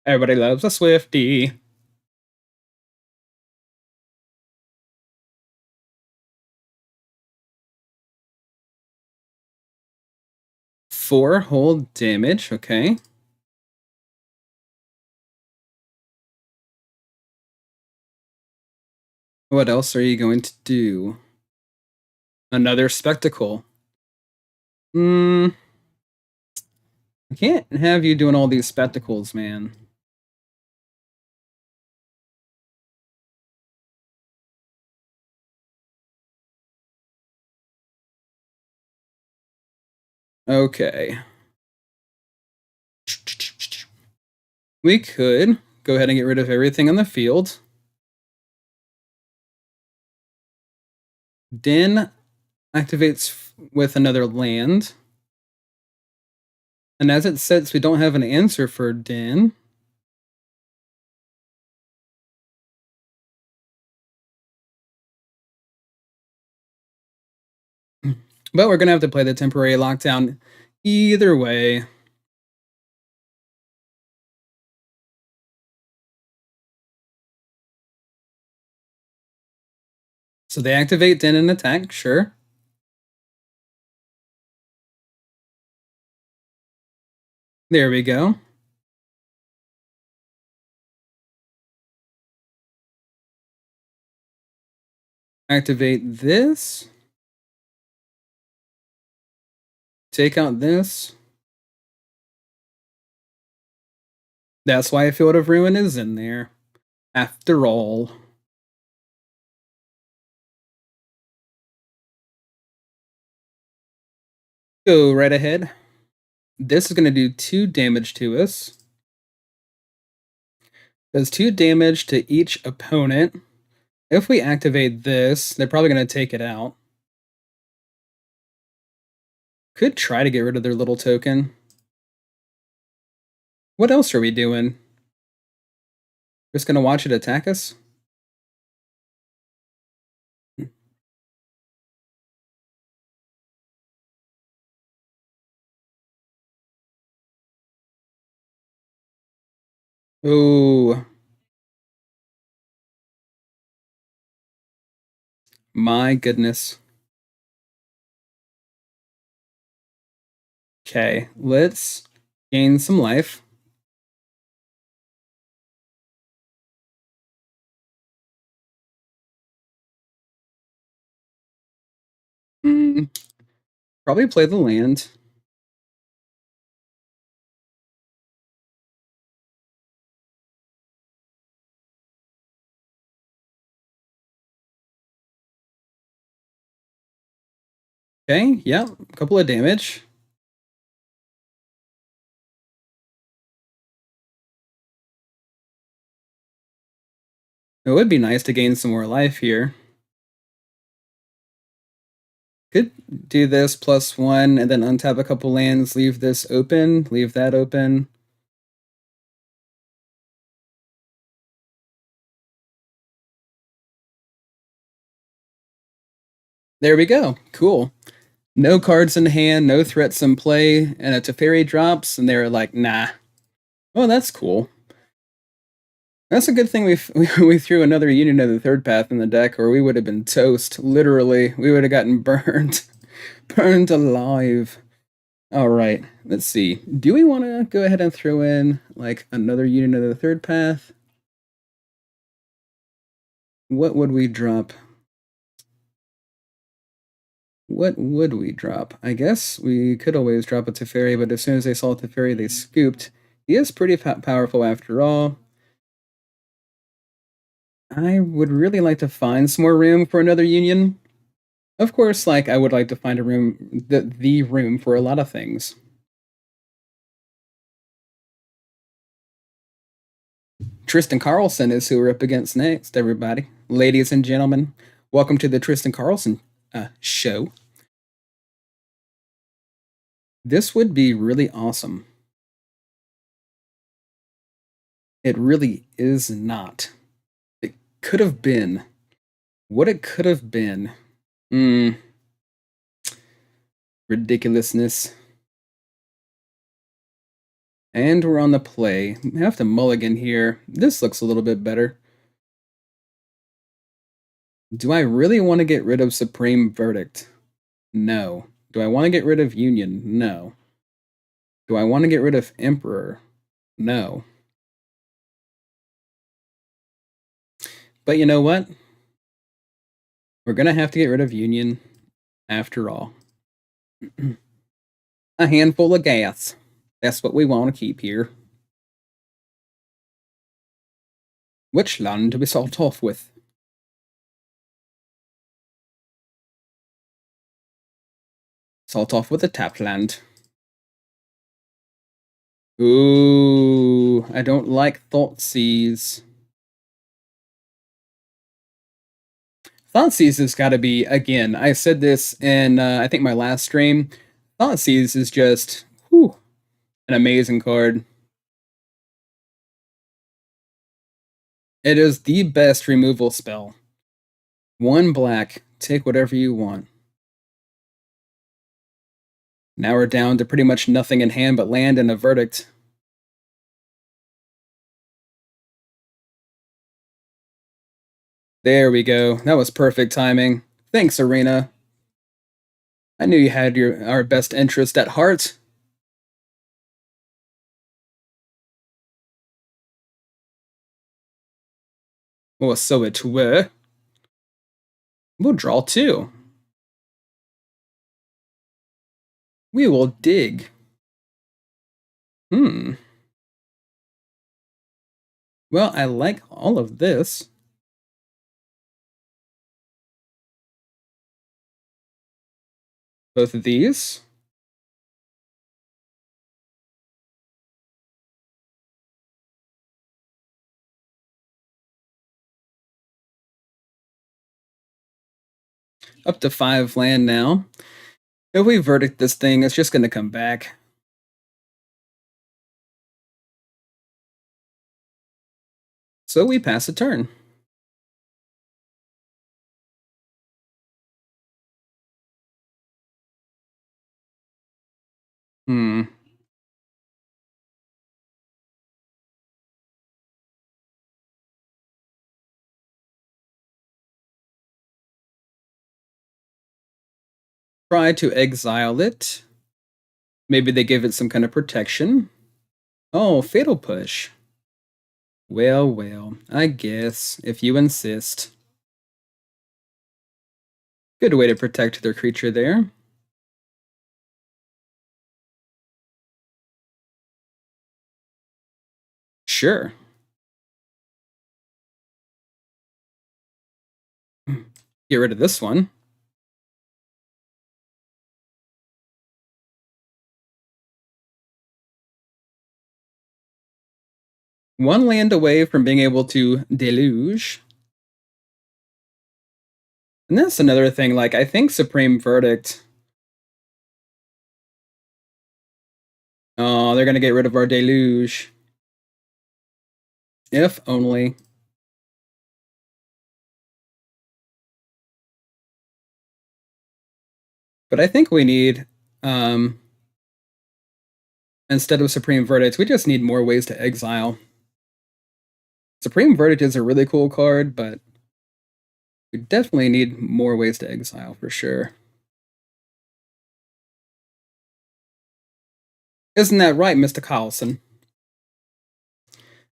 Everybody loves a Swifty. Four whole damage, okay. What else are you going to do? Another Spectacle. I can't have you doing all these spectacles, man. Okay. We could go ahead and get rid of everything on the field. Den activates with another land. And as it sits, we don't have an answer for Den. But we're going to have to play the temporary lockdown either way. So they activate Den and attack, sure. There we go. Activate this. Take out this. That's why Field of Ruin is in there. After all. Go right ahead. This is going to do 2 damage to us. Does 2 damage to each opponent. If we activate this, they're probably going to take it out. Could try to get rid of their little token. What else are we doing? Just going to watch it attack us? Oh. My goodness. Okay, let's gain some life. Probably play the land. Okay, yeah, a couple of damage. It would be nice to gain some more life here. Could do this +1 and then untap a couple lands, leave this open, leave that open. There we go. Cool. No cards in hand, no threats in play, and a Teferi drops, and they're like, nah. Oh, that's cool. That's a good thing we threw another Union of the Third Path in the deck, or we would have been toast. Literally, we would have gotten burned. Burned alive. All right, let's see. Do we want to go ahead and throw in like another Union of the Third Path? What would we drop? What would we drop? I guess we could always drop a Teferi, but as soon as they saw Teferi, they scooped. He is pretty powerful after all. I would really like to find some more room for another Union. Of course, like, I would like to find a room, the room for a lot of things. Tristan Carlson is who we're up against next, everybody. Ladies and gentlemen, welcome to the Tristan Carlson show. This would be really awesome. It really is not. It could have been. What it could have been. Ridiculousness. And we're on the play. We have to mulligan here. This looks a little bit better. Do I really want to get rid of Supreme Verdict? No. Do I want to get rid of Union? No. Do I want to get rid of Emperor? No. But you know what? We're going to have to get rid of Union after all. A handful of gas. That's what we want to keep here. Which land do we start off with? Start off with a tapped land. Ooh, I don't like Thoughtseize. Thoughtseize has got to be, again, I said this in, I think, my last stream. Thoughtseize is just, whew, an amazing card. It is the best removal spell. 1 black, take whatever you want. Now we're down to pretty much nothing in hand but land and a verdict. There we go. That was perfect timing. Thanks, Arena. I knew you had our best interest at heart. Oh, so it were. We'll draw two. We will dig. Hmm. Well, I like all of this. Both of these. Up to 5 land now. If we verdict this thing, it's just going to come back. So we pass a turn. Hmm. Try to exile it. Maybe they give it some kind of protection. Oh, fatal push. Well, well, I guess, if you insist. Good way to protect their creature there. Sure. Get rid of this one. One land away from being able to deluge. And that's another thing, like, I think Supreme Verdict. Oh, they're going to get rid of our deluge. If only. But I think we need, instead of Supreme Verdict, we just need more ways to exile. Supreme Verdict is a really cool card, but we definitely need more ways to exile for sure. Isn't that right, Mr. Carlson?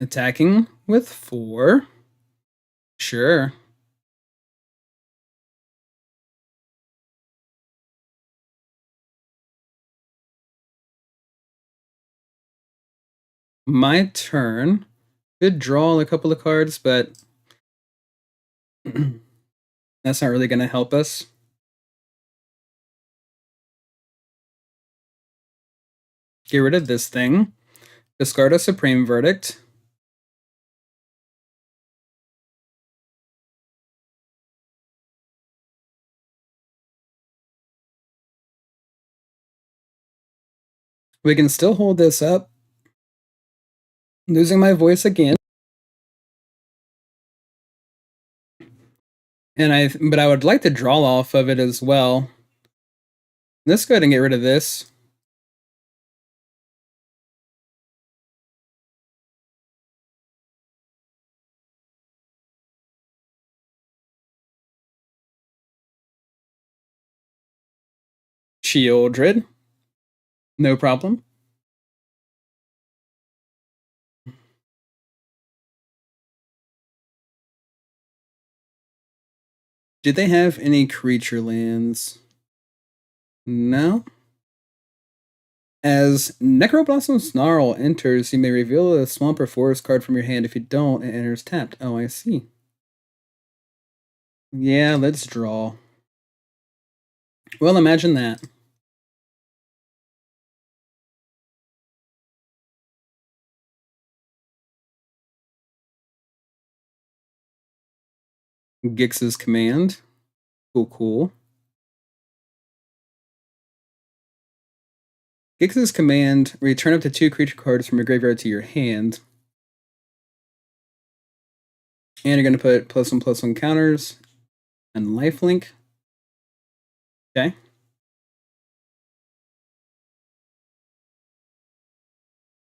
Attacking with 4. Sure. My turn. Could draw a couple of cards, but that's not really going to help us. Get rid of this thing. Discard a Supreme Verdict. We can still hold this up. Losing my voice again. But I would like to draw off of it as well. Let's go ahead and get rid of this. Shieldred. No problem. Do they have any creature lands? No. As Necroblossom Snarl enters, you may reveal a swamp or forest card from your hand. If you don't, it enters tapped. Oh, I see. Yeah, let's draw. Well, imagine that. Gix's command. Cool, cool. Gix's command, return up to 2 creature cards from your graveyard to your hand. And you're going to put +1/+1 counters and lifelink. Okay.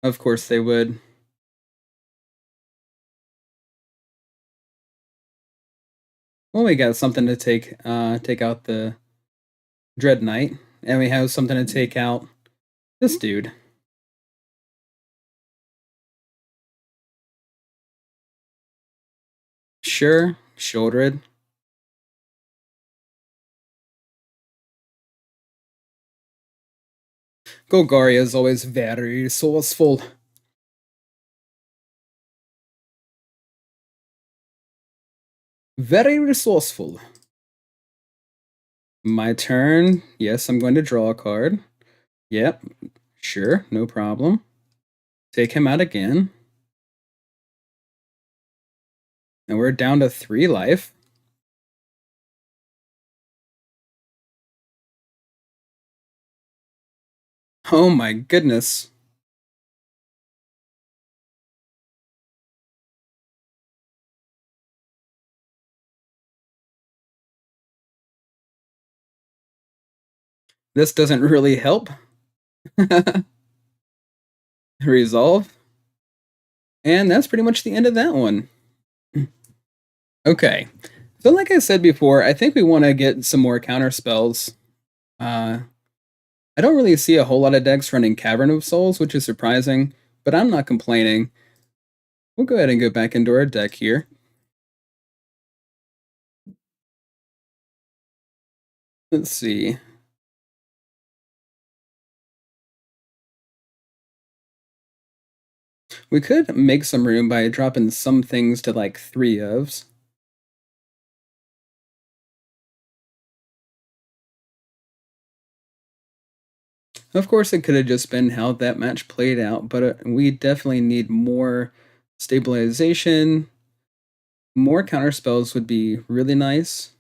Of course they would. Well, we got something to take out the Dread Knight, and we have something to take out this dude. Sure, Shieldred. Golgaria is always very resourceful. Very resourceful. My turn. Yes, I'm going to draw a card. Yep, sure, no problem. Take him out again. And we're down to 3 life. Oh my goodness. This doesn't really help. Resolve. And that's pretty much the end of that one. Okay. So like I said before, I think we want to get some more counter spells. I don't really see a whole lot of decks running Cavern of Souls, which is surprising, but I'm not complaining. We'll go ahead and go back into our deck here. Let's see. We could make some room by dropping some things to like 3 ofs. Of course, it could have just been how that match played out, but we definitely need more stabilization. More counter spells would be really nice.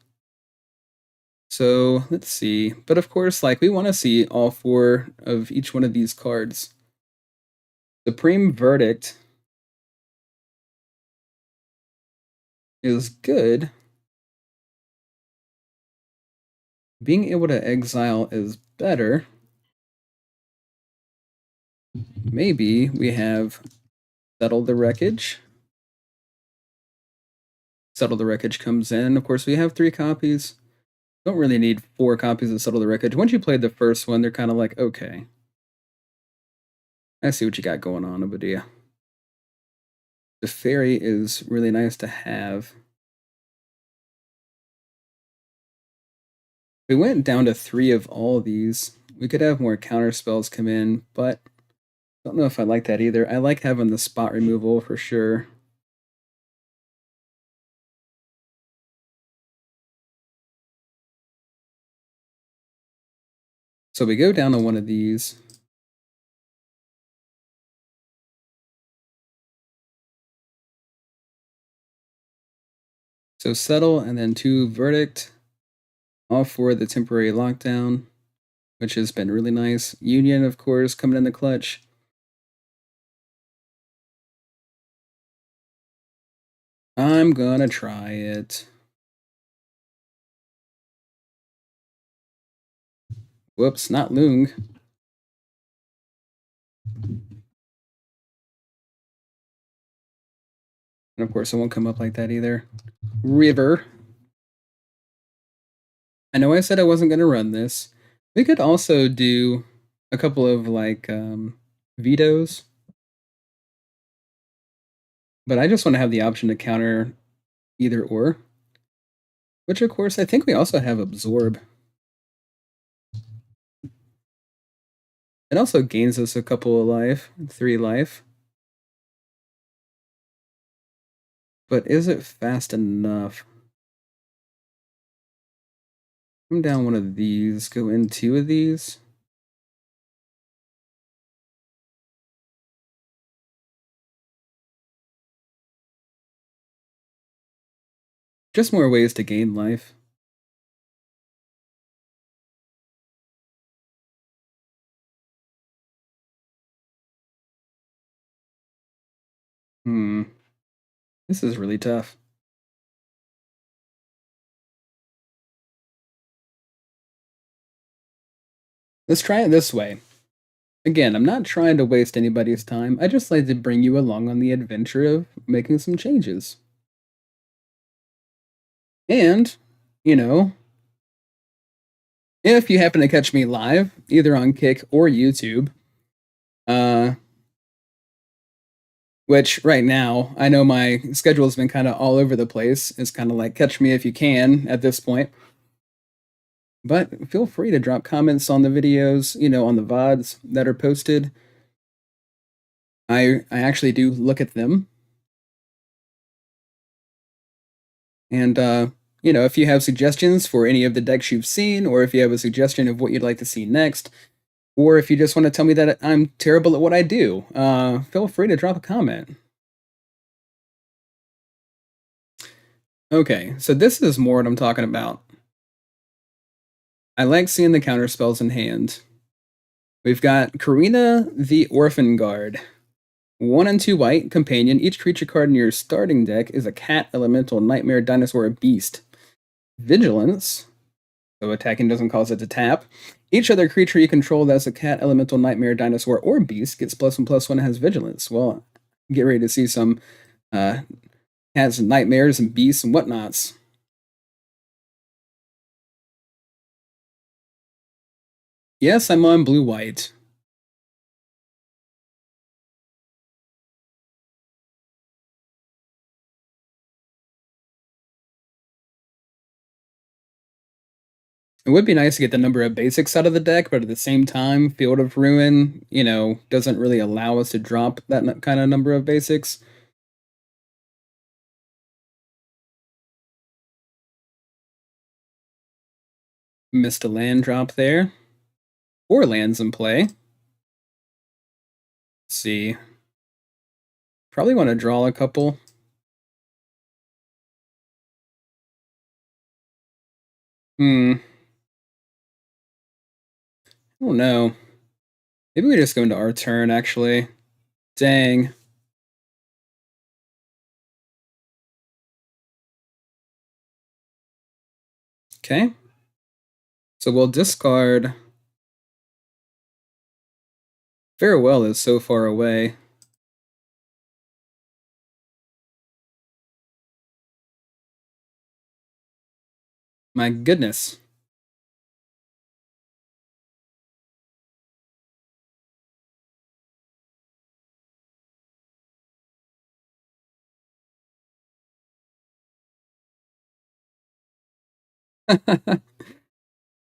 So let's see. But of course, like we want to see all 4 of each one of these cards. Supreme Verdict is good. Being able to exile is better. Maybe we have Settle the Wreckage. Settle the Wreckage comes in. Of course, we have 3 copies. Don't really need 4 copies of Settle the Wreckage. Once you played the first one, they're kind of like, okay. I see what you got going on, Obadiah. The Fairy is really nice to have. We went down to 3 of all of these. We could have more counter spells come in, but I don't know if I like that either. I like having the spot removal for sure. So we go down to one of these. So Settle and then 2 Verdict. All for the temporary lockdown, which has been really nice. Union, of course, coming in the clutch. I'm gonna try it. Whoops, not Lung. And of course, it won't come up like that either. River. I know I said I wasn't gonna run this. We could also do a couple of like vetoes, but I just want to have the option to counter either or. Which, of course, I think we also have Absorb. It also gains us a couple of life, 3 life. But is it fast enough? Come down one of these, go in 2 of these. Just more ways to gain life. This is really tough. Let's try it this way. Again, I'm not trying to waste anybody's time. I just like to bring you along on the adventure of making some changes. And, you know, if you happen to catch me live, either on Kick or YouTube, uh, which right now I know my schedule has been kind of all over the place. It's kind of like catch me if you can at this point. But feel free to drop comments on the videos, on the VODs that are posted. I actually do look at them. And if you have suggestions for any of the decks you've seen, or if you have a suggestion of what you'd like to see next, or if you just want to tell me that I'm terrible at what I do, feel free to drop a comment. Okay, so this is more what I'm talking about. I like seeing the counter spells in hand. We've got Karina the Orphan Guard. 1 and 2 white, companion. Each creature card in your starting deck is a cat, elemental, nightmare, dinosaur, or beast. Vigilance, so attacking doesn't cause it to tap. Each other creature you control that's a cat, elemental, nightmare, dinosaur, or beast gets +1/+1 and has vigilance. Well, get ready to see some cats and nightmares and beasts and whatnots. Yes, I'm on blue-white. It would be nice to get the number of basics out of the deck, but at the same time, Field of Ruin, doesn't really allow us to drop that kind of number of basics. Missed a land drop there. 4 lands in play. Let's see. Probably want to draw a couple. I don't know. Maybe we just go into our turn, actually. Dang. Okay. So we'll discard. Farewell is so far away. My goodness.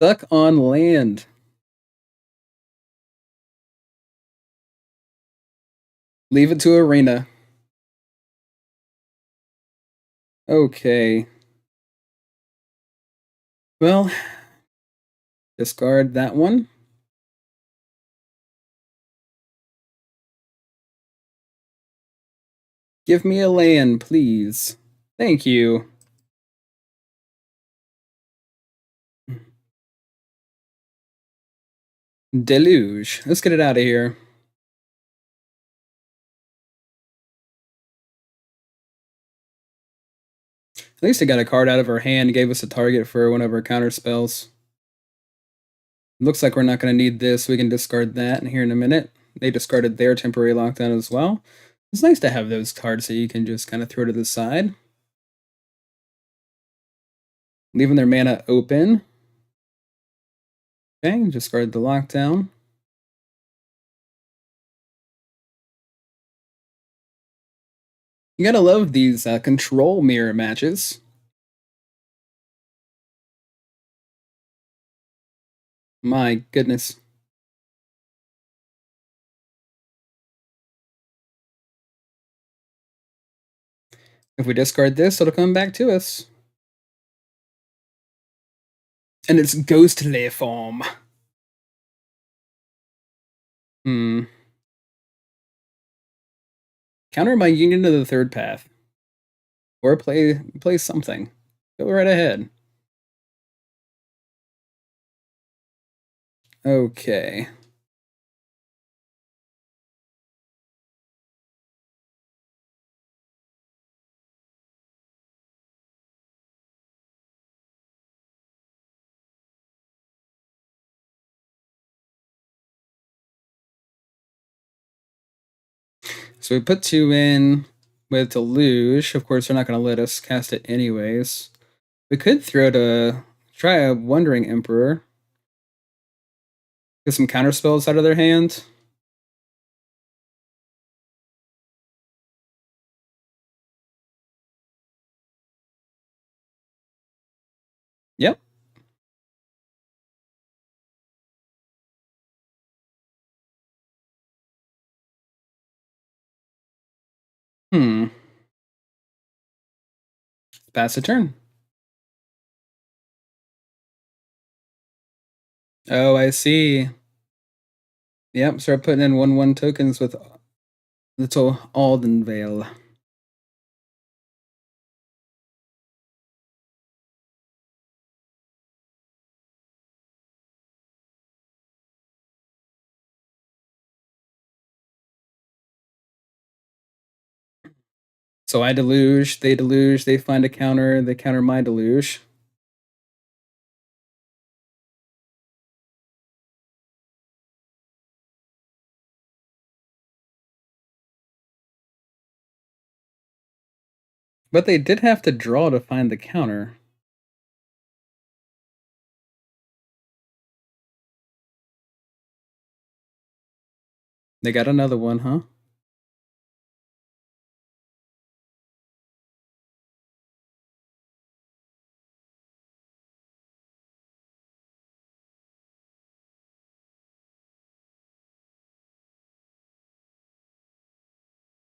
Stuck on land. Leave it to arena. Okay. Well, discard that one. Give me a land, please. Thank you. Deluge. Let's get it out of here. At least I got a card out of her hand, gave us a target for one of her counter spells. Looks like we're not going to need this. We can discard that here in a minute. They discarded their temporary lockdown as well. It's nice to have those cards that you can just kind of throw to the side. Leaving their mana open. Okay, discard the lockdown. You gotta love these control mirror matches. My goodness. If we discard this, it'll come back to us. And it's ghostly form. Hmm. Counter my union to the third path. Or play something. Go right ahead. Okay. So we put 2 in with Deluge. Of course, they're not going to let us cast it anyways. We could try a Wandering Emperor. Get some counter spells out of their hand. Yep. Hmm. Pass a turn. Oh, I see. Yep, start putting in 1/1 tokens with little Aldenvale. So I deluge, they find a counter, they counter my deluge. But they did have to draw to find the counter. They got another one, huh?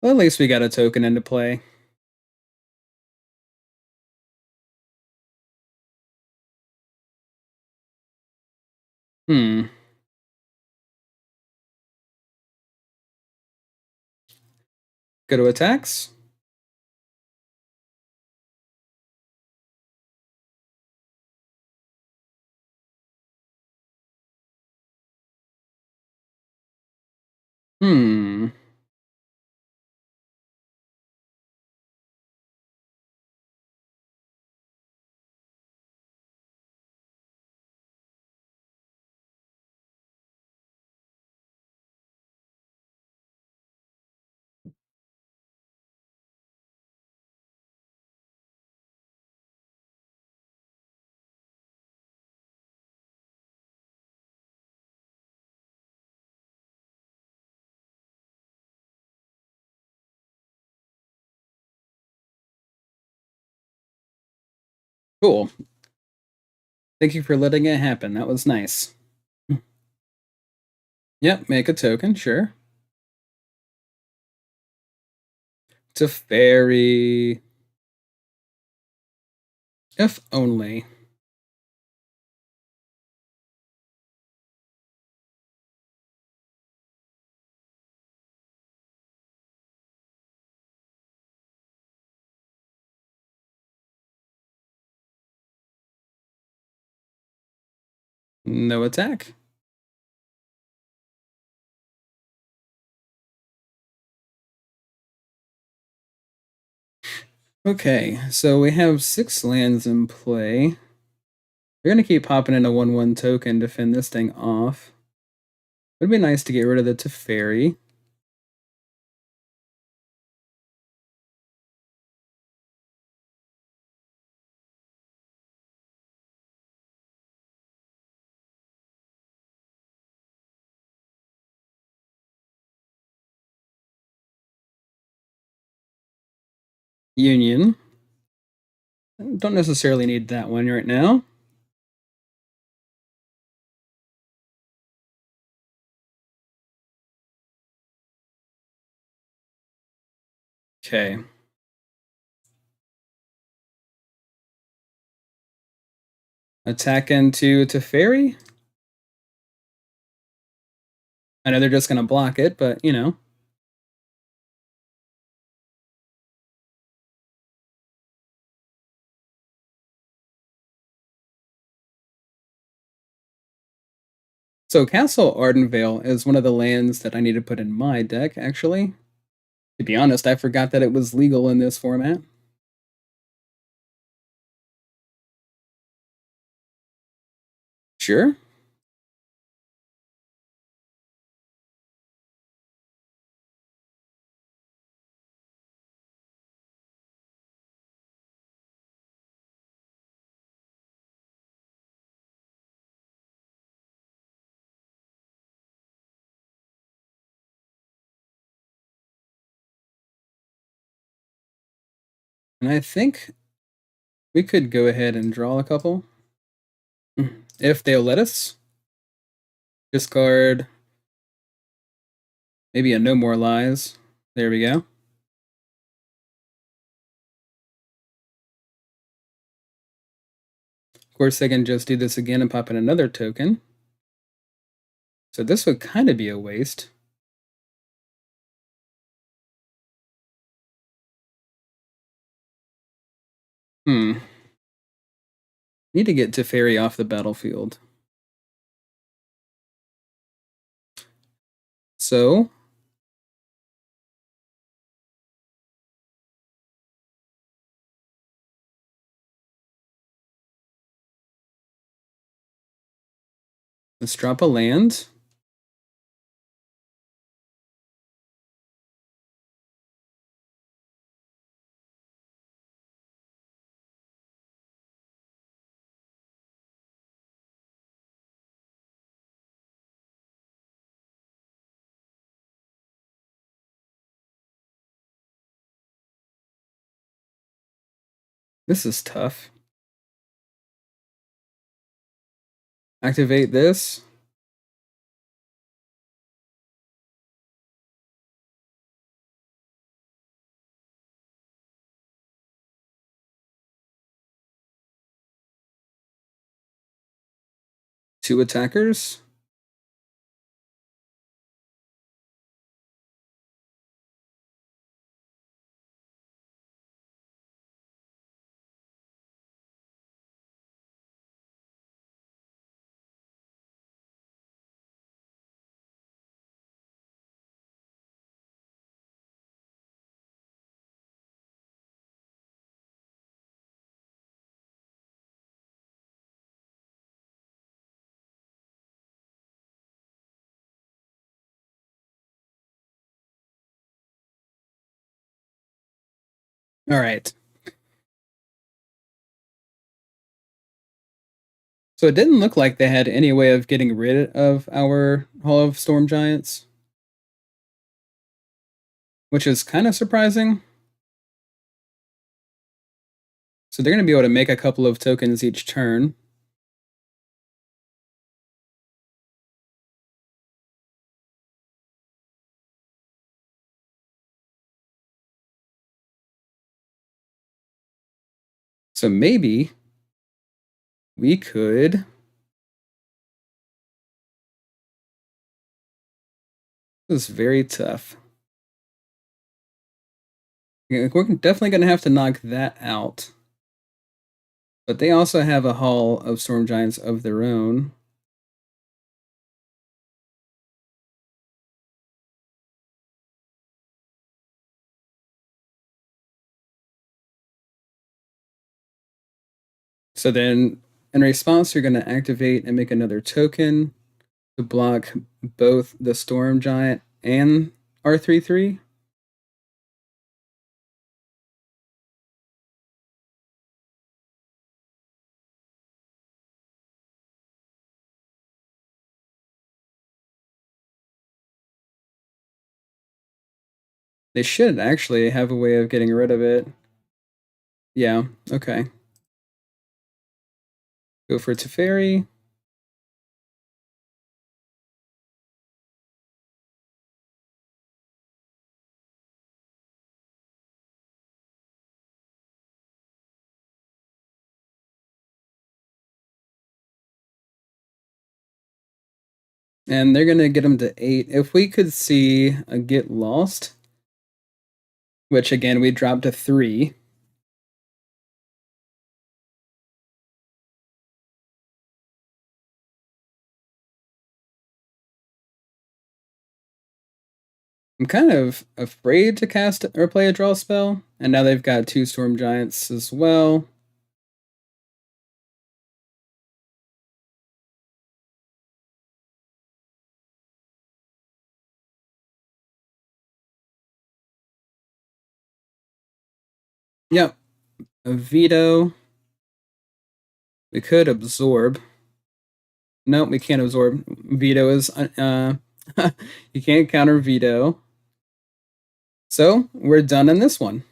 Well, at least we got a token into play. Hmm. Go to attacks. Hmm. Cool. Thank you for letting it happen. That was nice. Yep, make a token, sure. It's a fairy. If only. No attack. Okay, so we have 6 lands in play. We're gonna keep popping in a 1/1 token to fend this thing off. It'd be nice to get rid of the Teferi. Union. Don't necessarily need that one right now. Okay. Attack into Teferi. I know they're just gonna block it, but you know. So Castle Ardenvale is one of the lands that I need to put in my deck, actually. To be honest, I forgot that it was legal in this format. Sure. And I think we could go ahead and draw a couple. If they'll let us. Discard maybe a No More Lies. There we go. Of course, they can just do this again and pop in another token. So this would kind of be a waste. Need to get Teferi off the battlefield. So let's drop a land. This is tough. Activate this. Two attackers. All right. So it didn't look like they had any way of getting rid of our Hall of Storm Giants, which is kind of surprising. So they're going to be able to make a couple of tokens each turn. So maybe we could. This is very tough. We're definitely going to have to knock that out. But they also have a Hall of Storm Giants of their own. So then, in response, you're going to activate and make another token to block both the Storm Giant and R3-3. They should actually have a way of getting rid of it. Yeah, okay. Go for Teferi. And they're going to get them to 8. If we could see a Get Lost, which again, we dropped to 3. I'm kind of afraid to cast or play a draw spell, and now they've got 2 Storm Giants as well. Yep, a veto. We could absorb. No, we can't absorb. Veto is you can't counter veto. So we're done in this one.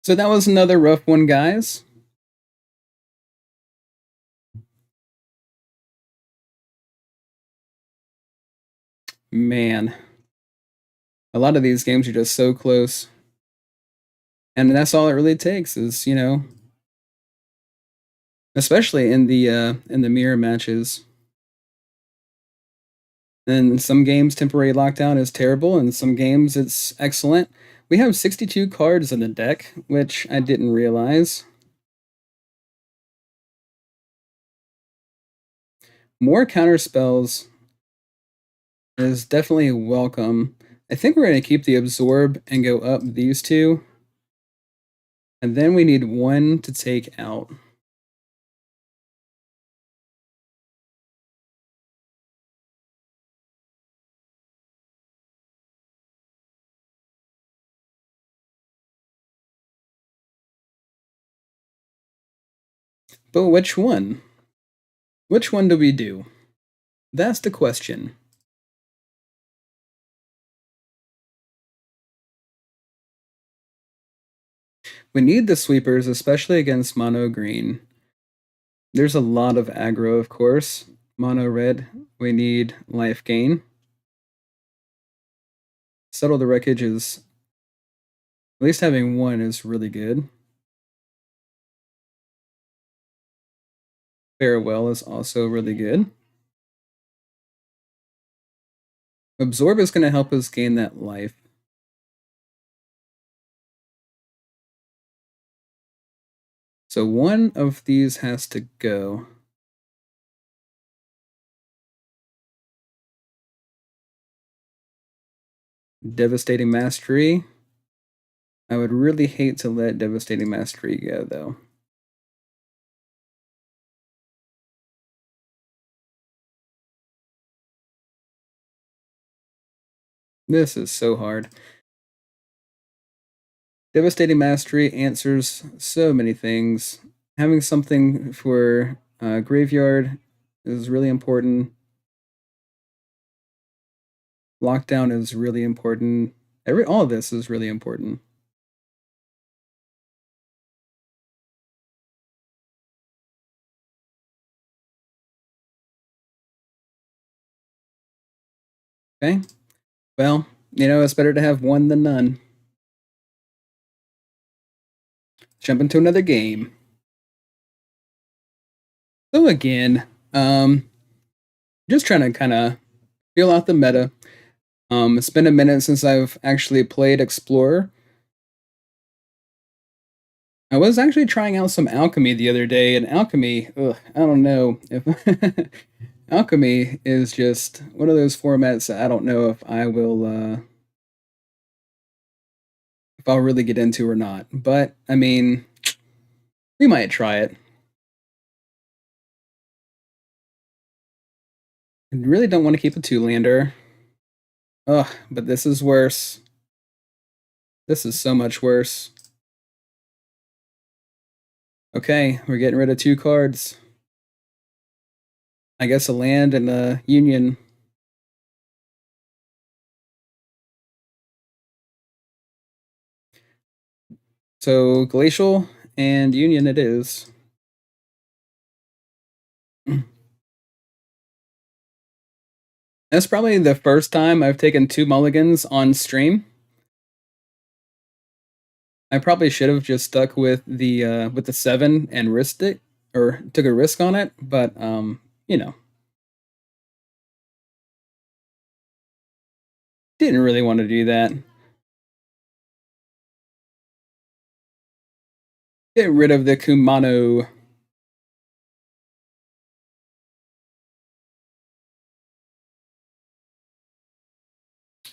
So that was another rough one, guys. Man, a lot of these games are just so close. And that's all it really takes is, especially in the mirror matches. And some games temporary lockdown is terrible, and some games it's excellent. We have 62 cards in the deck, which I didn't realize. More counter spells is definitely welcome. I think we're going to keep the absorb and go up these two. And then we need one to take out. But which one? Which one do we do? That's the question. We need the sweepers, especially against mono green. There's a lot of aggro, of course. Mono red, we need life gain. Settle the wreckage is, at least having one is really good. Farewell is also really good. Absorb is going to help us gain that life. So one of these has to go. Devastating Mastery. I would really hate to let Devastating Mastery go, though. This is so hard. Devastating Mastery answers so many things. Having something for Graveyard is really important. Lockdown is really important. All of this is really important. Okay. Well, it's better to have one than none. Jump into another game. So again, just trying to kind of feel out the meta. It's been a minute since I've actually played Explorer. I was actually trying out some Alchemy the other day, and Alchemy, I don't know if Alchemy is just one of those formats that I don't know if I'll really get into or not. But I mean, we might try it. I really don't want to keep a two-lander. Ugh, but this is worse. This is so much worse. Okay, we're getting rid of two cards. I guess a land and a union. So glacial and union it is. That's probably the first time I've taken two mulligans on stream. I probably should have just stuck with the 7 and risked it, or took a risk on it, but didn't really want to do that. Get rid of the Kumano.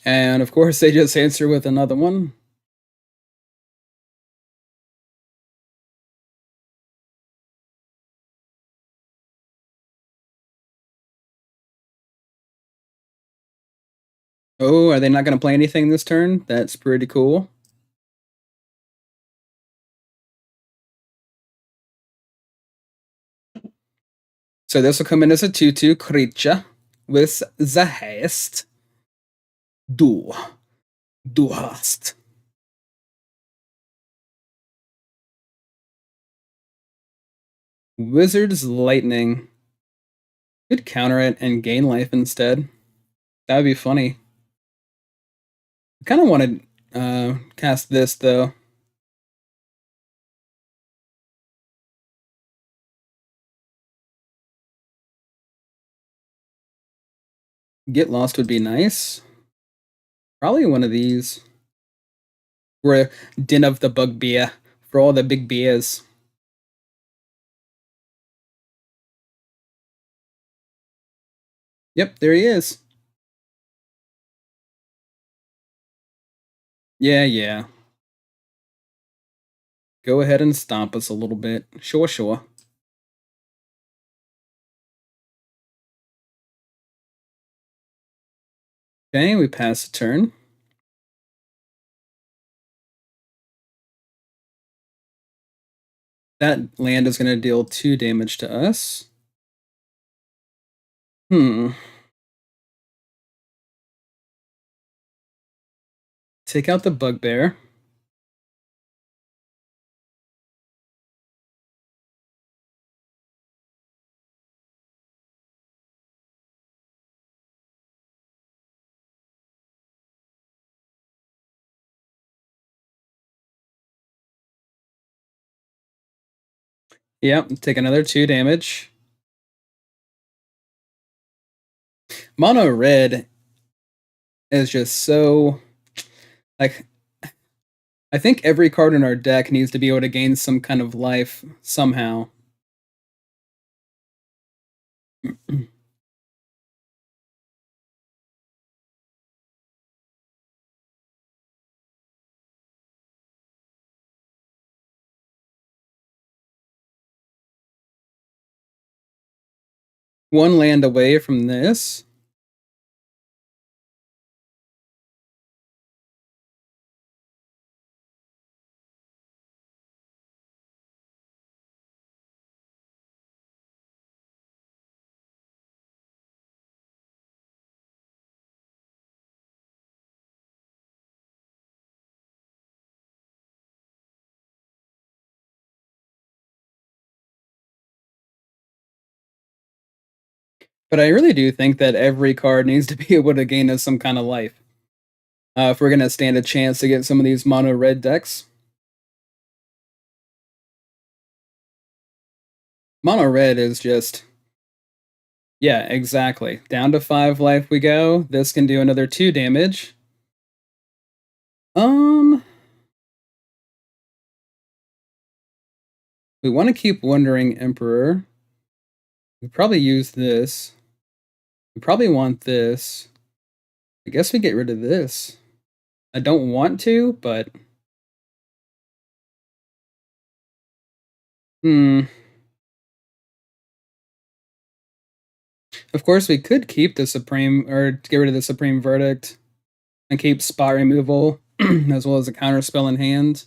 And of course they just answer with another one. Oh, are they not going to play anything this turn? That's pretty cool. So this will come in as a 2/2 creature with the haste. Du hast. Wizard's Lightning. Could counter it and gain life instead. That would be funny. I kind of want to cast this though. Get Lost would be nice. Probably one of these. We're Den of the Bugbear for all the big bears. Yep, there he is. Yeah, yeah. Go ahead and stomp us a little bit. Sure, sure. Okay, we pass the turn. That land is going to deal 2 damage to us. Take out the Bugbear. Yep, take another 2 damage. Mono red is just so like I think every card in our deck needs to be able to gain some kind of life somehow. One land away from this. But I really do think that every card needs to be able to gain us some kind of life. If we're going to stand a chance to get some of these mono red decks. Mono red is just. Yeah, exactly. Down to 5 life we go. This can do another 2 damage. We want to keep Wandering Emperor. We probably use this. We probably want this. I guess we get rid of this. I don't want to, but hmm. Of course, we could keep the Supreme or get rid of the Supreme Verdict and keep spot removal as well as a counter spell in hand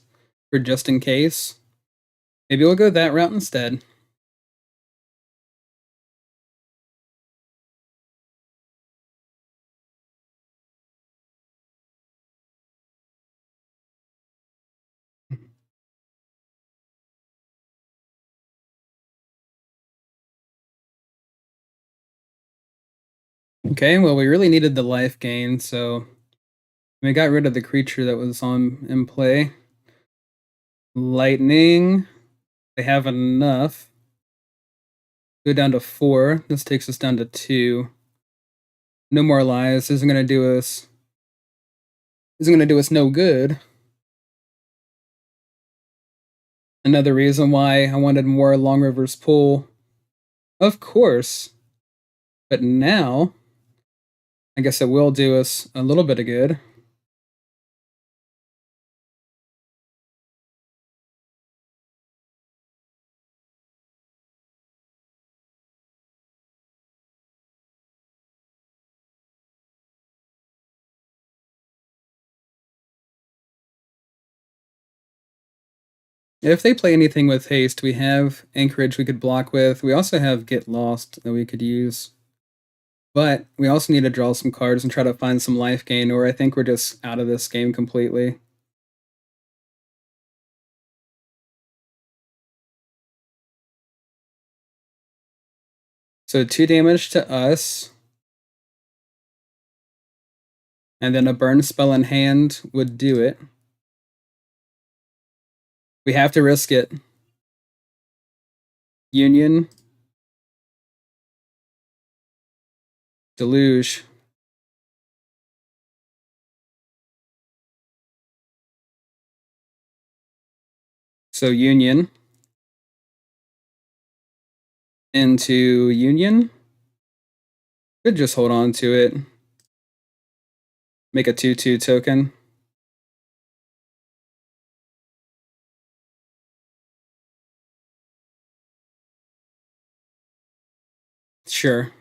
for just in case. Maybe we'll go that route instead. Okay, well, we really needed the life gain, so we got rid of the creature that was on in play. Lightning. They have enough. Go down to 4. This takes us down to 2. No more lies. Isn't gonna do us. Isn't gonna do us no good. Another reason why I wanted more Long River's Pool. Of course. But now, I guess it will do us a little bit of good. If they play anything with haste, we have Anchorage we could block with. We also have Get Lost that we could use. But we also need to draw some cards and try to find some life gain, or I think we're just out of this game completely. So 2 damage to us. And then a burn spell in hand would do it. We have to risk it. Union. Deluge. So Union. Into Union. Could just hold on to it. Make a 2/2 token. Sure.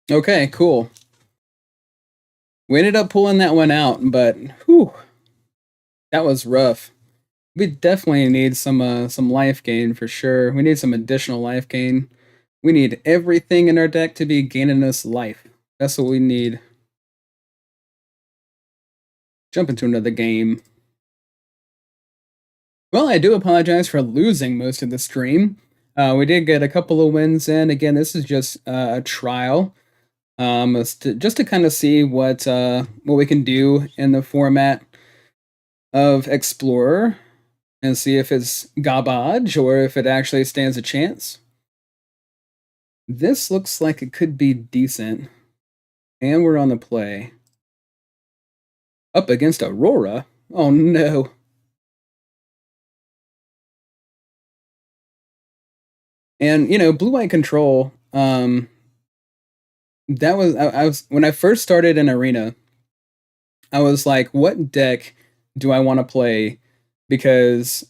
Okay, cool. We ended up pulling that one out, but whew, that was rough. We definitely need some life gain for sure. We need some additional life gain. We need everything in our deck to be gaining us life. That's what we need. Jump into another game. Well, I do apologize for losing most of the stream. We did get a couple of wins in. Again, this is just a trial. Just to kind of see what we can do in the format of Explorer and see if it's garbage or if it actually stands a chance. This looks like it could be decent. And we're on the play. Up against Aurora? Oh no. And, you know, blue-white control, that was, I was, when I first started in Arena, I was like, what deck do I want to play? Because,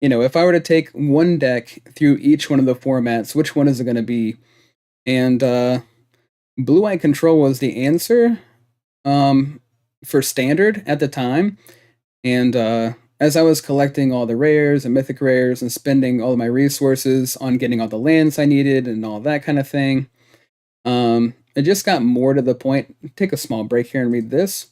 you know, if I were to take one deck through each one of the formats, which one is it going to be? And blue-white control was the answer for standard at the time. And as I was collecting all the rares and mythic rares and spending all of my resources on getting all the lands I needed and all that kind of thing, it just got more to the point. Take a small break here and read this.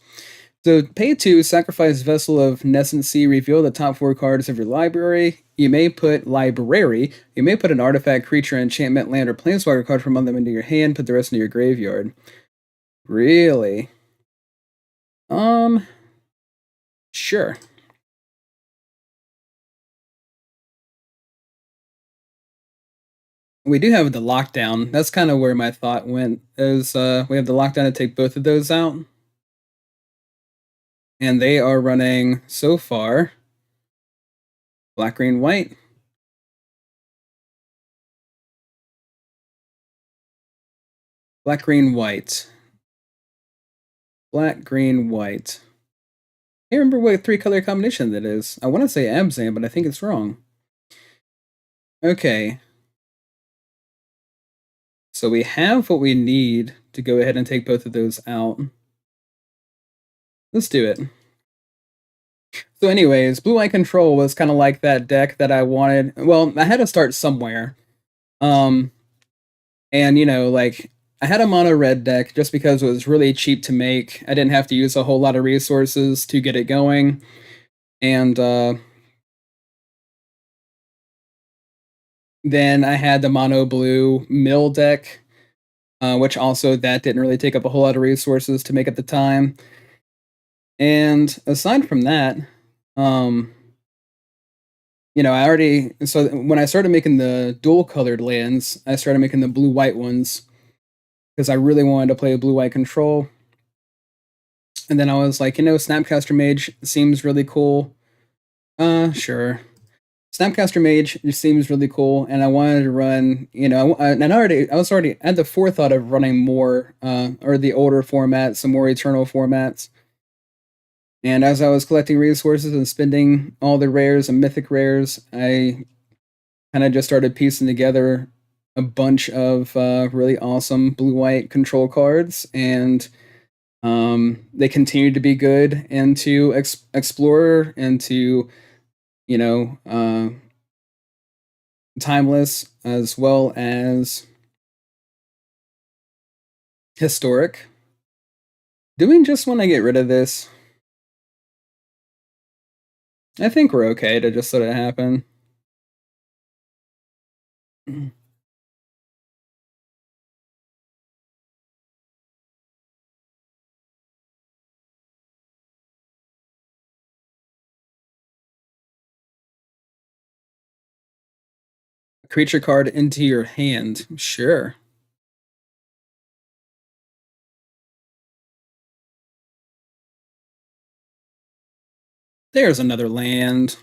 So, pay 2, sacrifice Vessel of Nescency, reveal the top 4 cards of your library. You may put an artifact, creature, enchantment, land, or planeswalker card from among them into your hand, put the rest into your graveyard. Really? Sure. We do have the lockdown. That's kind of where my thought went. Is we have the lockdown to take both of those out, and they are running so far black, green, white. Black, green, white. Black, green, white. I can't remember what 3-color combination that is. I want to say Abzan, but I think it's wrong. Okay. So we have what we need to go ahead and take both of those out. Let's do it. So anyways, blue-white control was kind of like that deck that I wanted. Well, I had to start somewhere. And, you know, like, I had a mono red deck just because it was really cheap to make. I didn't have to use a whole lot of resources to get it going. And then I had the mono blue mill deck, which also that didn't really take up a whole lot of resources to make at the time. And aside from that, you know, so when I started making the dual colored lands, I started making the blue white ones because I really wanted to play a blue white control. And then I was like, you know, Snapcaster Mage seems really cool. Sure. Snapcaster Mage just seems really cool, and I wanted to run, you know, I was already had the forethought of running more, or the older formats, some more Eternal formats. And as I was collecting resources and spending all the rares and mythic rares, I kind of just started piecing together a bunch of really awesome blue-white control cards, and they continued to be good into Explorer, into, you know, Timeless, as well as Historic. Do we just want to get rid of this? I think we're okay to just let it happen. Creature card into your hand. Sure. There's another land.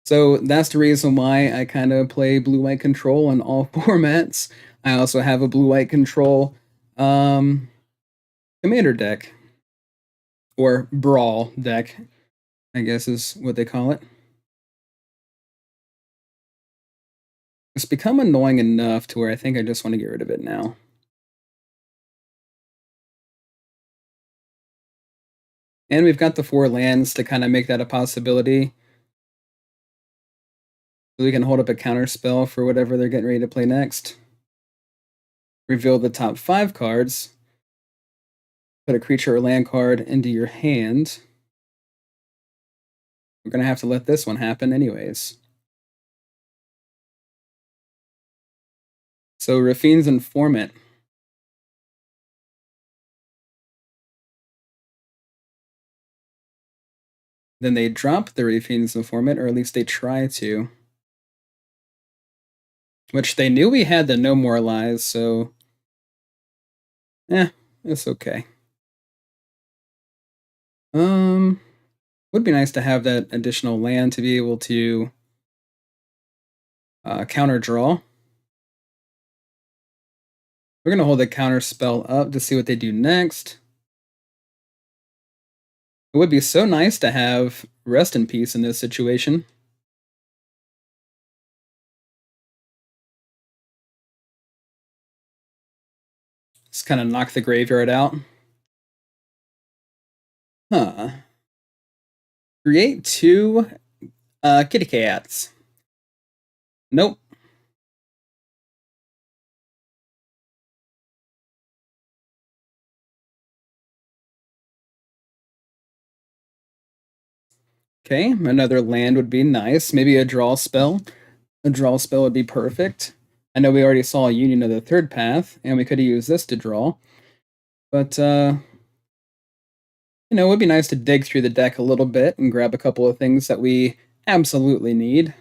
So that's the reason why I kind of play blue-white control in all formats. I also have a blue-white control um, commander deck, or brawl deck, I guess is what they call it. It's become annoying enough to where I think I just want to get rid of it now. And we've got the 4 lands to kind of make that a possibility. So we can hold up a counter spell for whatever they're getting ready to play next. Reveal the top 5 cards. Put a creature or land card into your hand. We're going to have to let this one happen anyways. So Rafine's Informant. Then they drop the Rafine's Informant, or at least they try to. Which they knew we had the No More Lies, so... it's okay. Would be nice to have that additional land to be able to counter draw. We're going to hold the counter spell up to see what they do next. It would be so nice to have Rest in Peace in this situation. Just kind of knock the graveyard out. Huh. Create 2 kitty cats. Nope. Okay, another land would be nice. Maybe a draw spell. A draw spell would be perfect. I know we already saw a Union of the Third Path, and we could have used this to draw. But, it would be nice to dig through the deck a little bit and grab a couple of things that we absolutely need.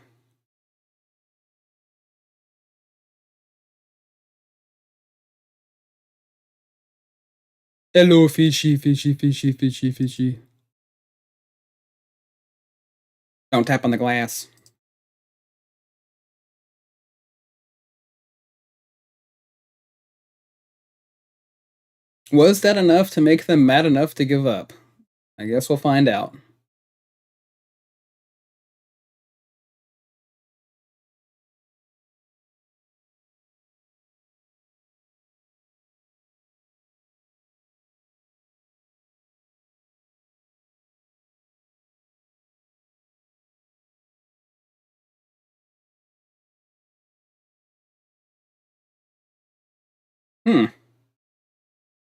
Hello, fishy, fishy, fishy, fishy, fishy. Don't tap on the glass. Was that enough to make them mad enough to give up? I guess we'll find out.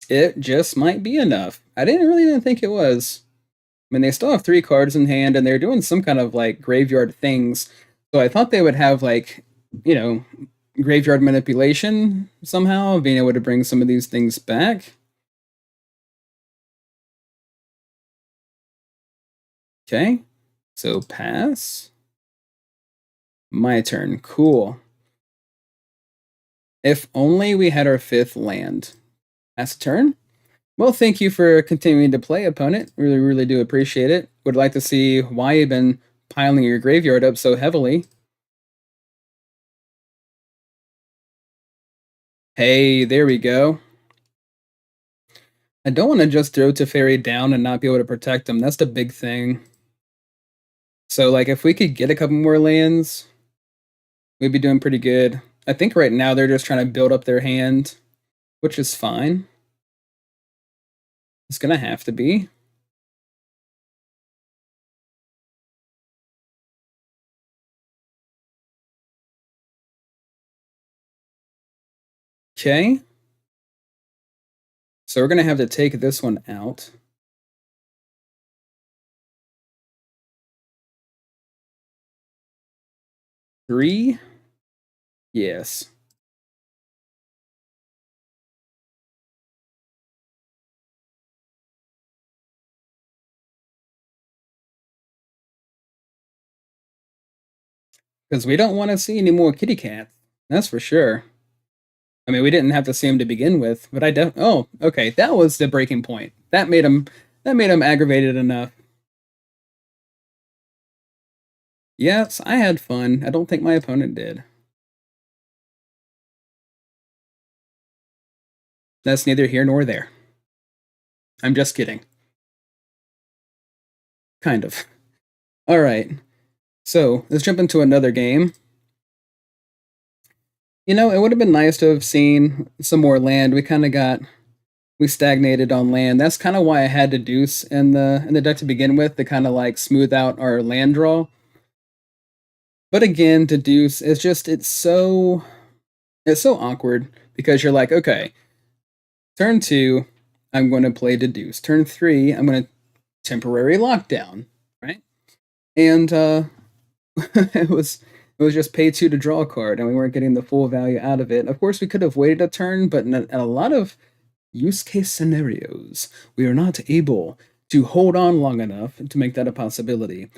It just might be enough. I didn't really think it was. I mean, they still have 3 cards in hand, and they're doing some kind of like graveyard things. So I thought they would have like, graveyard manipulation somehow, being able to bring some of these things back. Okay, so pass. My turn. Cool. If only we had our 5th land. Pass turn. Well, thank you for continuing to play, opponent. Really, really do appreciate it. Would like to see why you've been piling your graveyard up so heavily. Hey, there we go. I don't want to just throw Teferi down and not be able to protect him. That's the big thing. So, like, if we could get a couple more lands, we'd be doing pretty good. I think right now they're just trying to build up their hand, which is fine. It's going to have to be. Okay. So we're going to have to take this one out. Three. Yes. Because we don't want to see any more kitty cats. That's for sure. I mean, we didn't have to see him to begin with, but I don't. Oh, okay. That was the breaking point. That made him. That made him aggravated enough. Yes, I had fun. I don't think my opponent did. That's neither here nor there. I'm just kidding. Kind of. All right. So let's jump into another game. You know, it would have been nice to have seen some more land. We stagnated on land. That's kind of why I had to deuce in the deck to begin with to kind of like smooth out our land draw. But again, to deuce, it's so awkward because you're like, okay, turn two, I'm going to play deduce. Turn three, I'm going to temporary lockdown, right? And it was just pay two to draw a card, and we weren't getting the full value out of it. Of course, we could have waited a turn, but in a lot of use case scenarios, we are not able to hold on long enough to make that a possibility.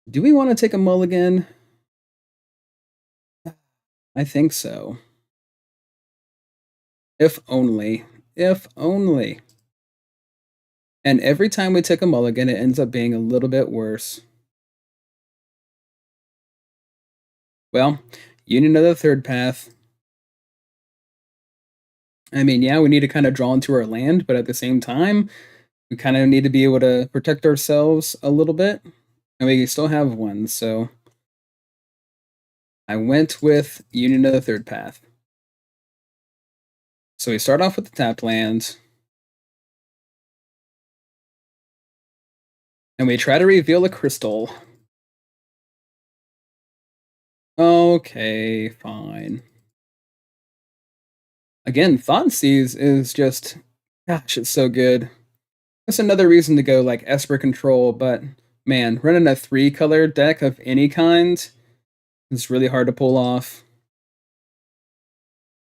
Do we want to take a mulligan? I think so. If only. If only. And every time we take a mulligan, it ends up being a little bit worse. Well, Union of the Third Path. I mean, yeah, we need to kind of draw into our land, but at the same time, we kind of need to be able to protect ourselves a little bit. And we still have one, so I went with Union of the Third Path. So we start off with the tapped land. And we try to reveal a crystal. Okay, fine. Again, Thoughtseize is just, gosh, it's so good. That's another reason to go like Esper Control, but man, running a 3-color deck of any kind is really hard to pull off.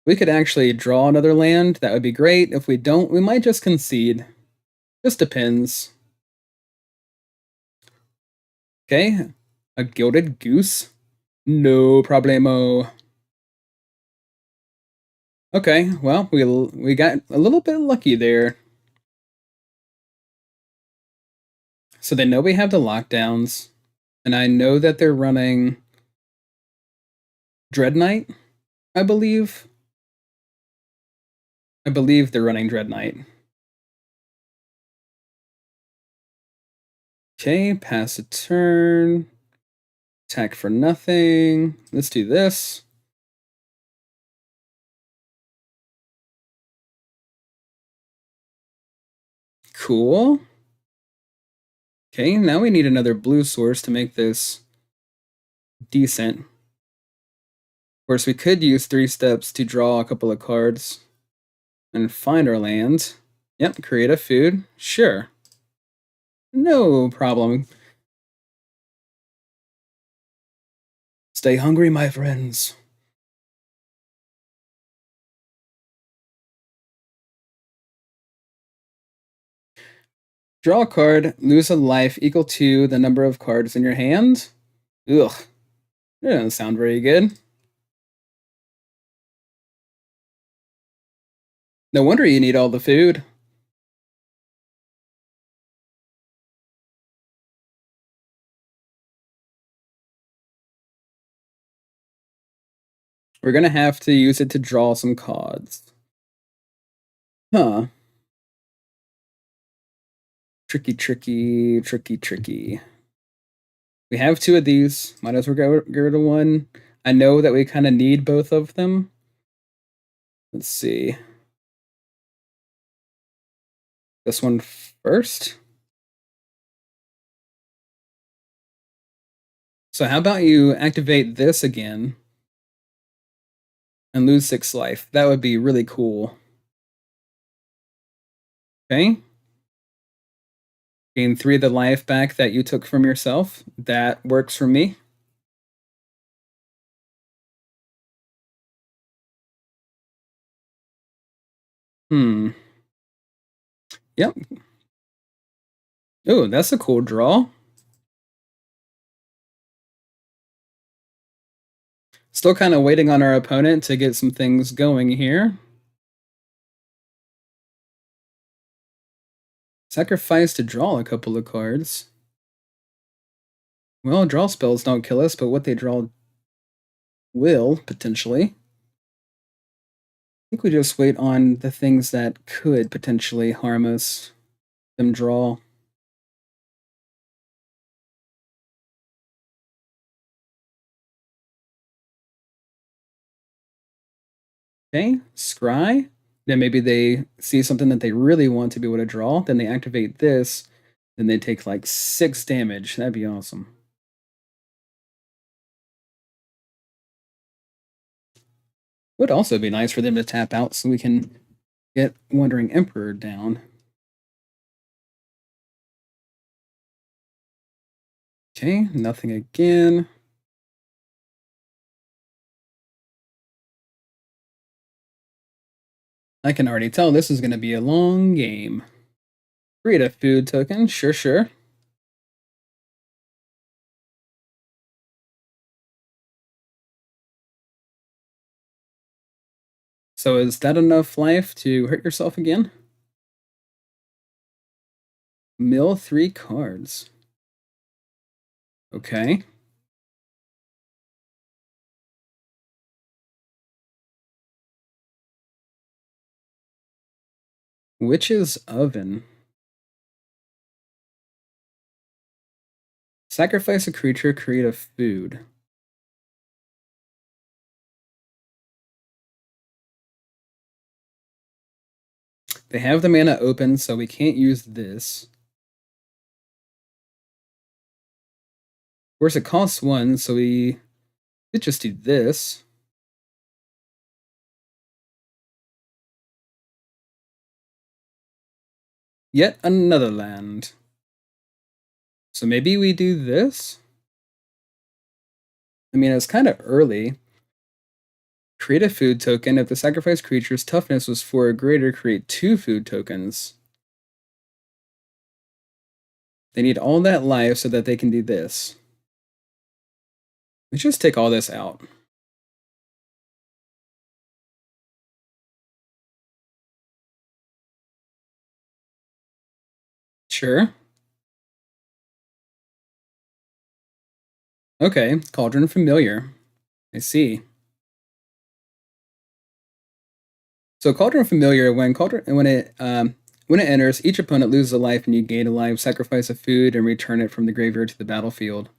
We could actually draw another land, that would be great. If we don't, we might just concede. Just depends. Okay, a Gilded Goose? No problemo. Okay, well, we got a little bit lucky there. So they know we have the lockdowns, and I know that they're running Dread Knight, I believe. I believe they're running Dread Knight. Okay, pass a turn. Attack for nothing. Let's do this. Cool. Okay, now we need another blue source to make this decent. Of course, we could use 3 steps to draw a couple of cards and find our land. Yep, create a food. Sure. No problem. Stay hungry, my friends. Draw a card, lose a life equal to the number of cards in your hand. Ugh. That doesn't sound very good. No wonder you need all the food. We're gonna have to use it to draw some cards. Huh. Tricky, tricky, tricky, tricky. We have 2 of these. Might as well get rid of one. I know that we kind of need both of them. Let's see. This one first. So how about you activate this again? and lose 6 life. That would be really cool. Okay. Gain 3 of the life back that you took from yourself. That works for me. Hmm. Yep. Oh, that's a cool draw. Still kind of waiting on our opponent to get some things going here. Sacrifice to draw a couple of cards. Well, draw spells don't kill us, but what they draw will, potentially. I think we just wait on the things that could potentially harm us. Them draw. Okay, scry. Then maybe they see something that they really want to be able to draw. Then they activate this. Then they take like 6 damage. That'd be awesome. Would also be nice for them to tap out so we can get Wandering Emperor down. Okay, nothing again. I can already tell this is going to be a long game. Create a food token, sure. So is that enough life to hurt yourself again? Mill 3 cards. Okay. Witch's Oven. Sacrifice a creature, create a food. They have the mana open, so we can't use this. Of course, it costs 1, so we could just do this. Yet another land. So maybe we do this? I mean, it's kind of early. Create a food token. If the sacrificed creature's toughness was 4 or greater, create 2 food tokens. They need all that life so that they can do this. Let's just take all this out. Sure. Okay, Cauldron Familiar. I see. So Cauldron Familiar, when it enters, each opponent loses a life and you gain a life. Sacrifice a food and return it from the graveyard to the battlefield.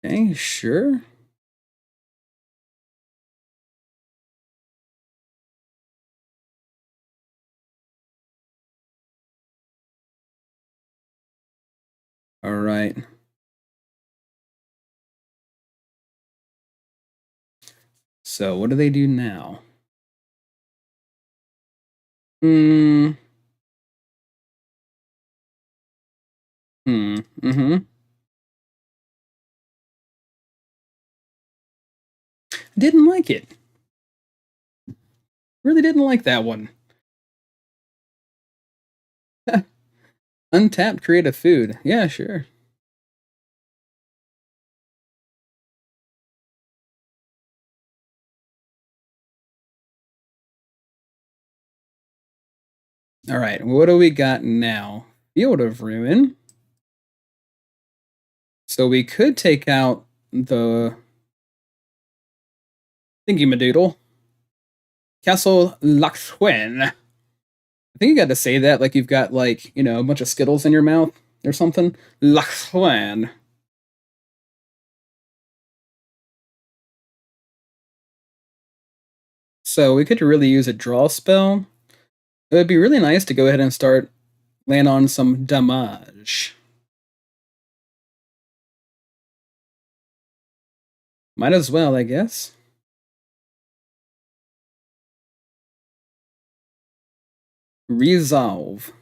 Okay, sure. All right. So what do they do now? Hmm. Mm-hmm. Didn't like it. Really didn't like that one. Untapped creative food. Yeah, sure. All right, what do we got now? Field of Ruin. So we could take out the Thingy-Madoodle. Castle Lachwen. I think you got to say that like you've got like, a bunch of Skittles in your mouth or something. Lachwen. So we could really use a draw spell. It would be really nice to go ahead and start land on some damage. Might as well, I guess. Resolve.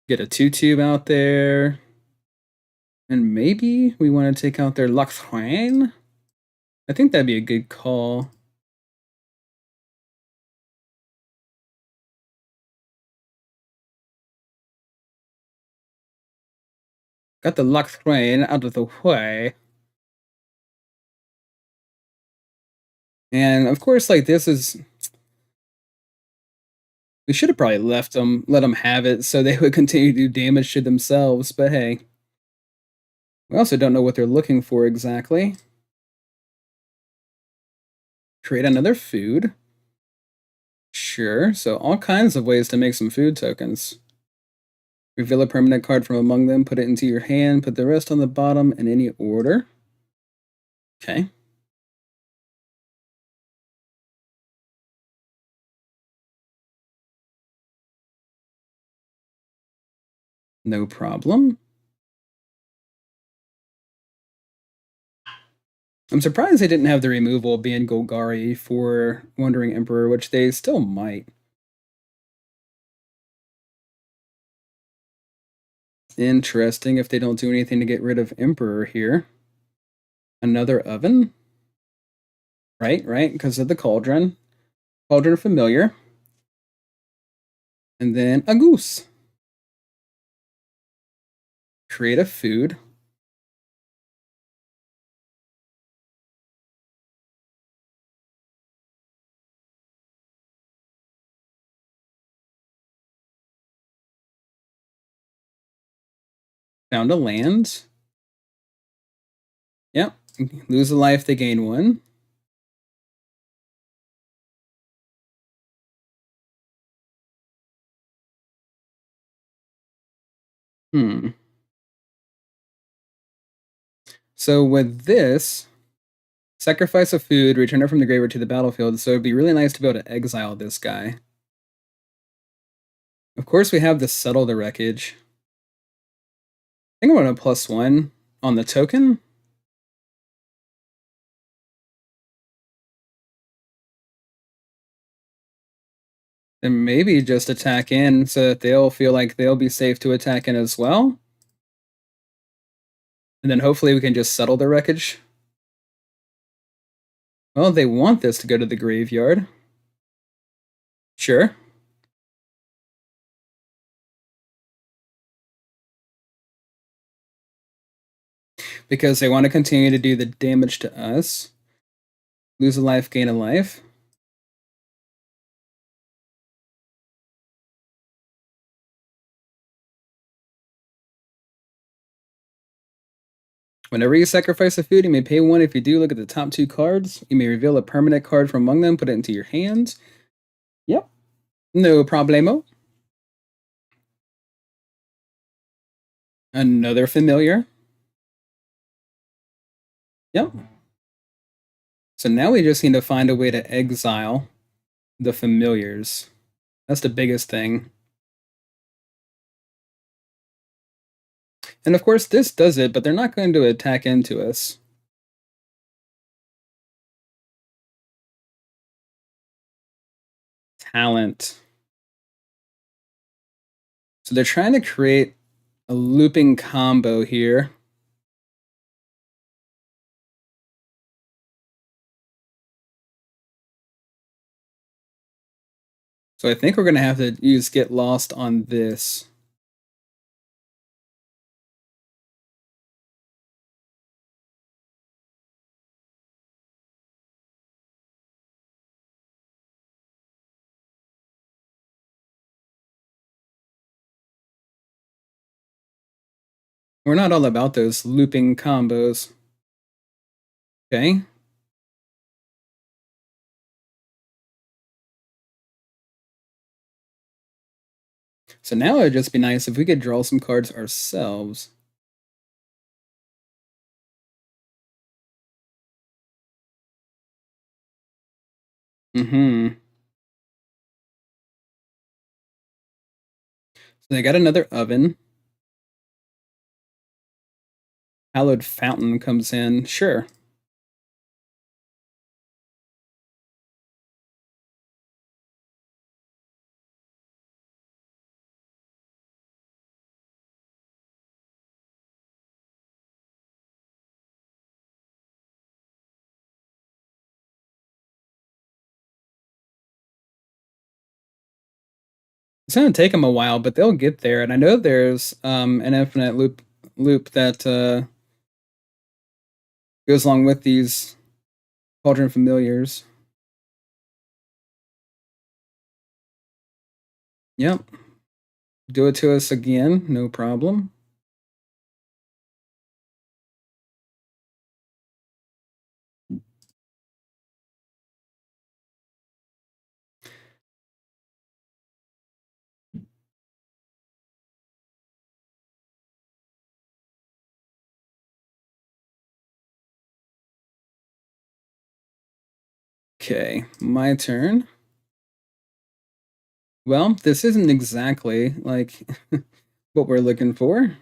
Get a 2-tube out there. And maybe we want to take out their Lachrain. I think that'd be a good call. Got the Lachrain out of the way. And of course, like this is... We should have probably let them have it so they would continue to do damage to themselves, but hey. We also don't know what they're looking for exactly. Create another food. Sure, so all kinds of ways to make some food tokens. Reveal a permanent card from among them, put it into your hand, put the rest on the bottom in any order. Okay. No problem. I'm surprised they didn't have the removal being Golgari for Wandering Emperor, which they still might. Interesting if they don't do anything to get rid of Emperor here. Another oven? Right, because of the cauldron. Cauldron familiar. And then a goose. Create a food. Found a land. Yep. Lose a life, they gain one. So with this, sacrifice a food, return it from the graveyard to the battlefield. So it'd be really nice to be able to exile this guy. Of course, we have to settle the wreckage. I think I'm going to +1 on the token. And maybe just attack in so that they'll feel like they'll be safe to attack in as well. And then hopefully we can just settle the wreckage. Well, they want this to go to the graveyard. Sure. Because they want to continue to do the damage to us. Lose a life, gain a life. Whenever you sacrifice a food, you may pay 1. If you do, look at the top 2 cards. You may reveal a permanent card from among them, put it into your hands. Yep. No problemo. Another familiar. Yep. So now we just need to find a way to exile the familiars. That's the biggest thing. And of course, this does it, but they're not going to attack into us. Talent. So they're trying to create a looping combo here. So I think we're going to have to use Get Lost on this. We're not all about those looping combos. Okay. So now it'd just be nice if we could draw some cards ourselves. So they got another oven. Hallowed Fountain comes in. Sure. It's gonna take them a while, but they'll get there. And I know there's an infinite loop that goes along with these cauldron familiars. Yep. Do it to us again, no problem. Okay, my turn. Well, this isn't exactly like what we're looking for.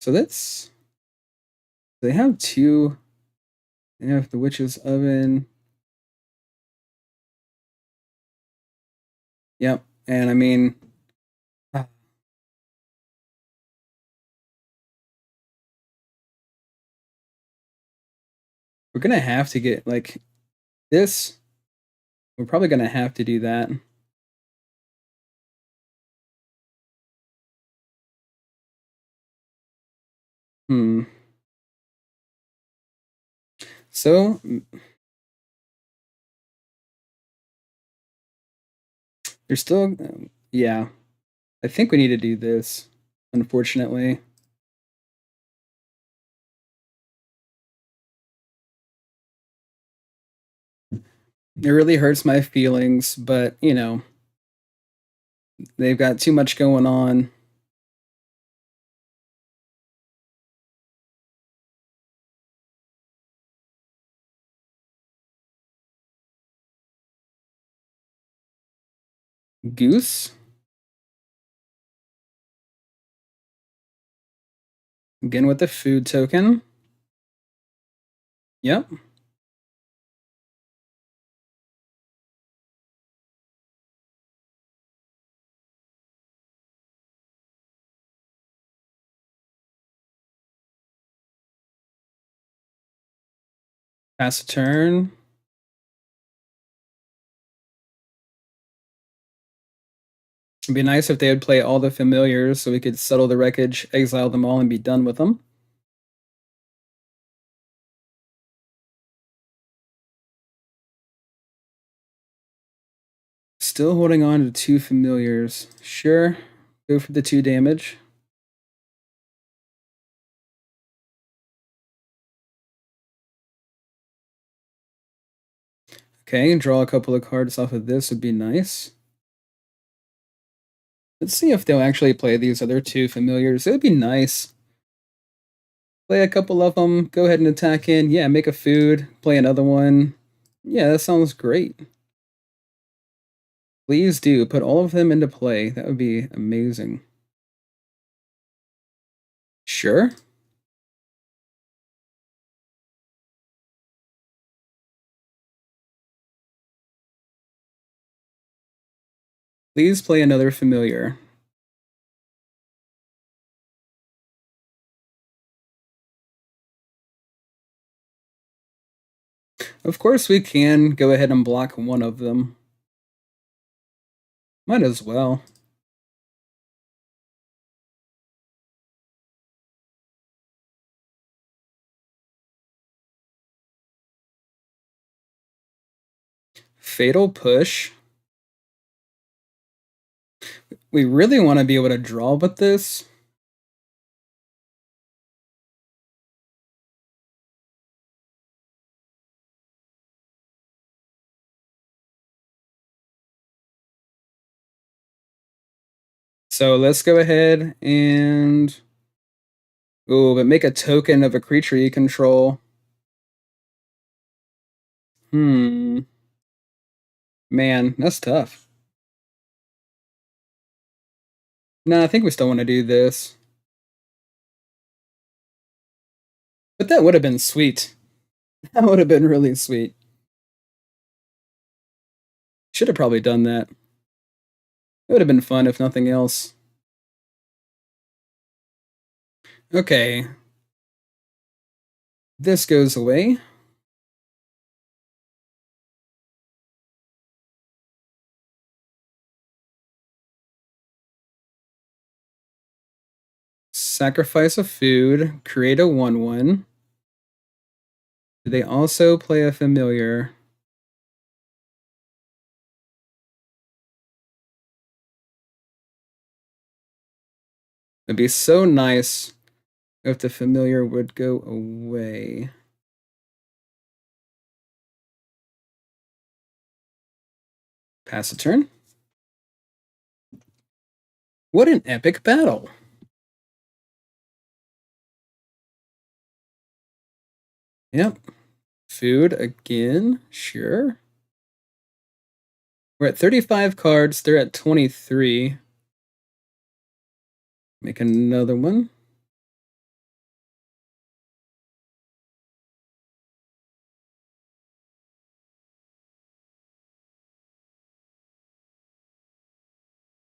So that's they have two. They have the witch's oven. Yep, and I mean, we're gonna have to get like this. We're probably gonna have to do that. Hmm. So there's still, yeah. I think we need to do this. Unfortunately, it really hurts my feelings, but you know they've got too much going on. Goose. Again with the food token. Yep. Pass a turn. It'd be nice if they would play all the familiars so we could settle the wreckage, exile them all, and be done with them. Still holding on to two familiars. Sure. Go for the 2 damage. Okay, draw a couple of cards off of this would be nice. Let's see if they'll actually play these other 2 familiars. It would be nice. Play a couple of them, go ahead and attack in. Yeah, make a food, play another one. Yeah, that sounds great. Please do, put all of them into play. That would be amazing. Sure. Please play another familiar. Of course, we can go ahead and block one of them. Might as well. Fatal Push. We really want to be able to draw with this. So let's go ahead and... Ooh, but make a token of a creature you control. Man, that's tough. No, I think we still want to do this. But that would have been sweet. That would have been really sweet. Should have probably done that. It would have been fun if nothing else. Okay. This goes away. Sacrifice a food, create a 1/1. Do they also play a familiar? It'd be so nice if the familiar would go away. Pass a turn. What an epic battle! Yep. Food again, sure. We're at 35 cards, they're at 23. Make another one.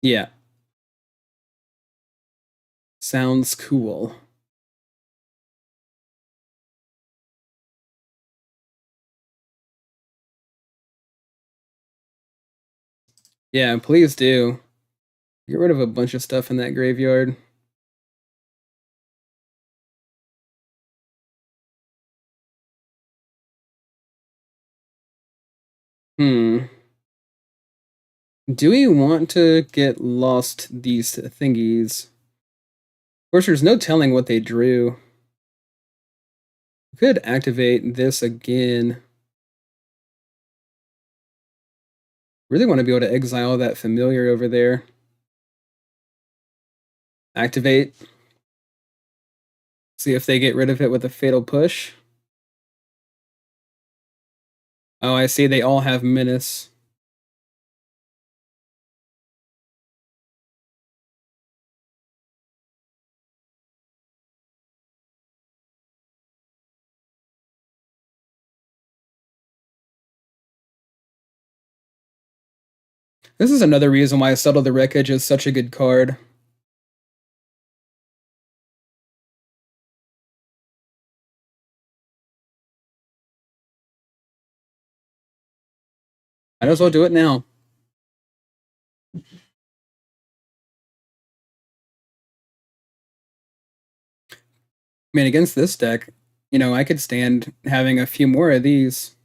Yeah. Sounds cool. Yeah, please do. Get rid of a bunch of stuff in that graveyard. Hmm. Do we want to get lost these thingies? Of course, there's no telling what they drew. We could activate this again. Really want to be able to exile that familiar over there. Activate. See if they get rid of it with a fatal push. Oh, I see they all have menace. This is another reason why Settle the Wreckage is such a good card. Might as well do it now. I mean, against this deck, I could stand having a few more of these.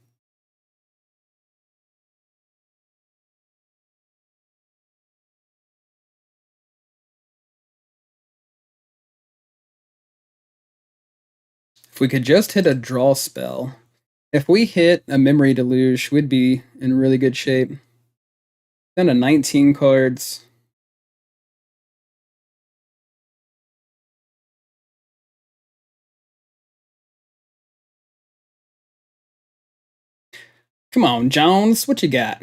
If we could just hit a draw spell. If we hit a Memory Deluge, we'd be in really good shape. Down to 19 cards. Come on, Jones, what you got?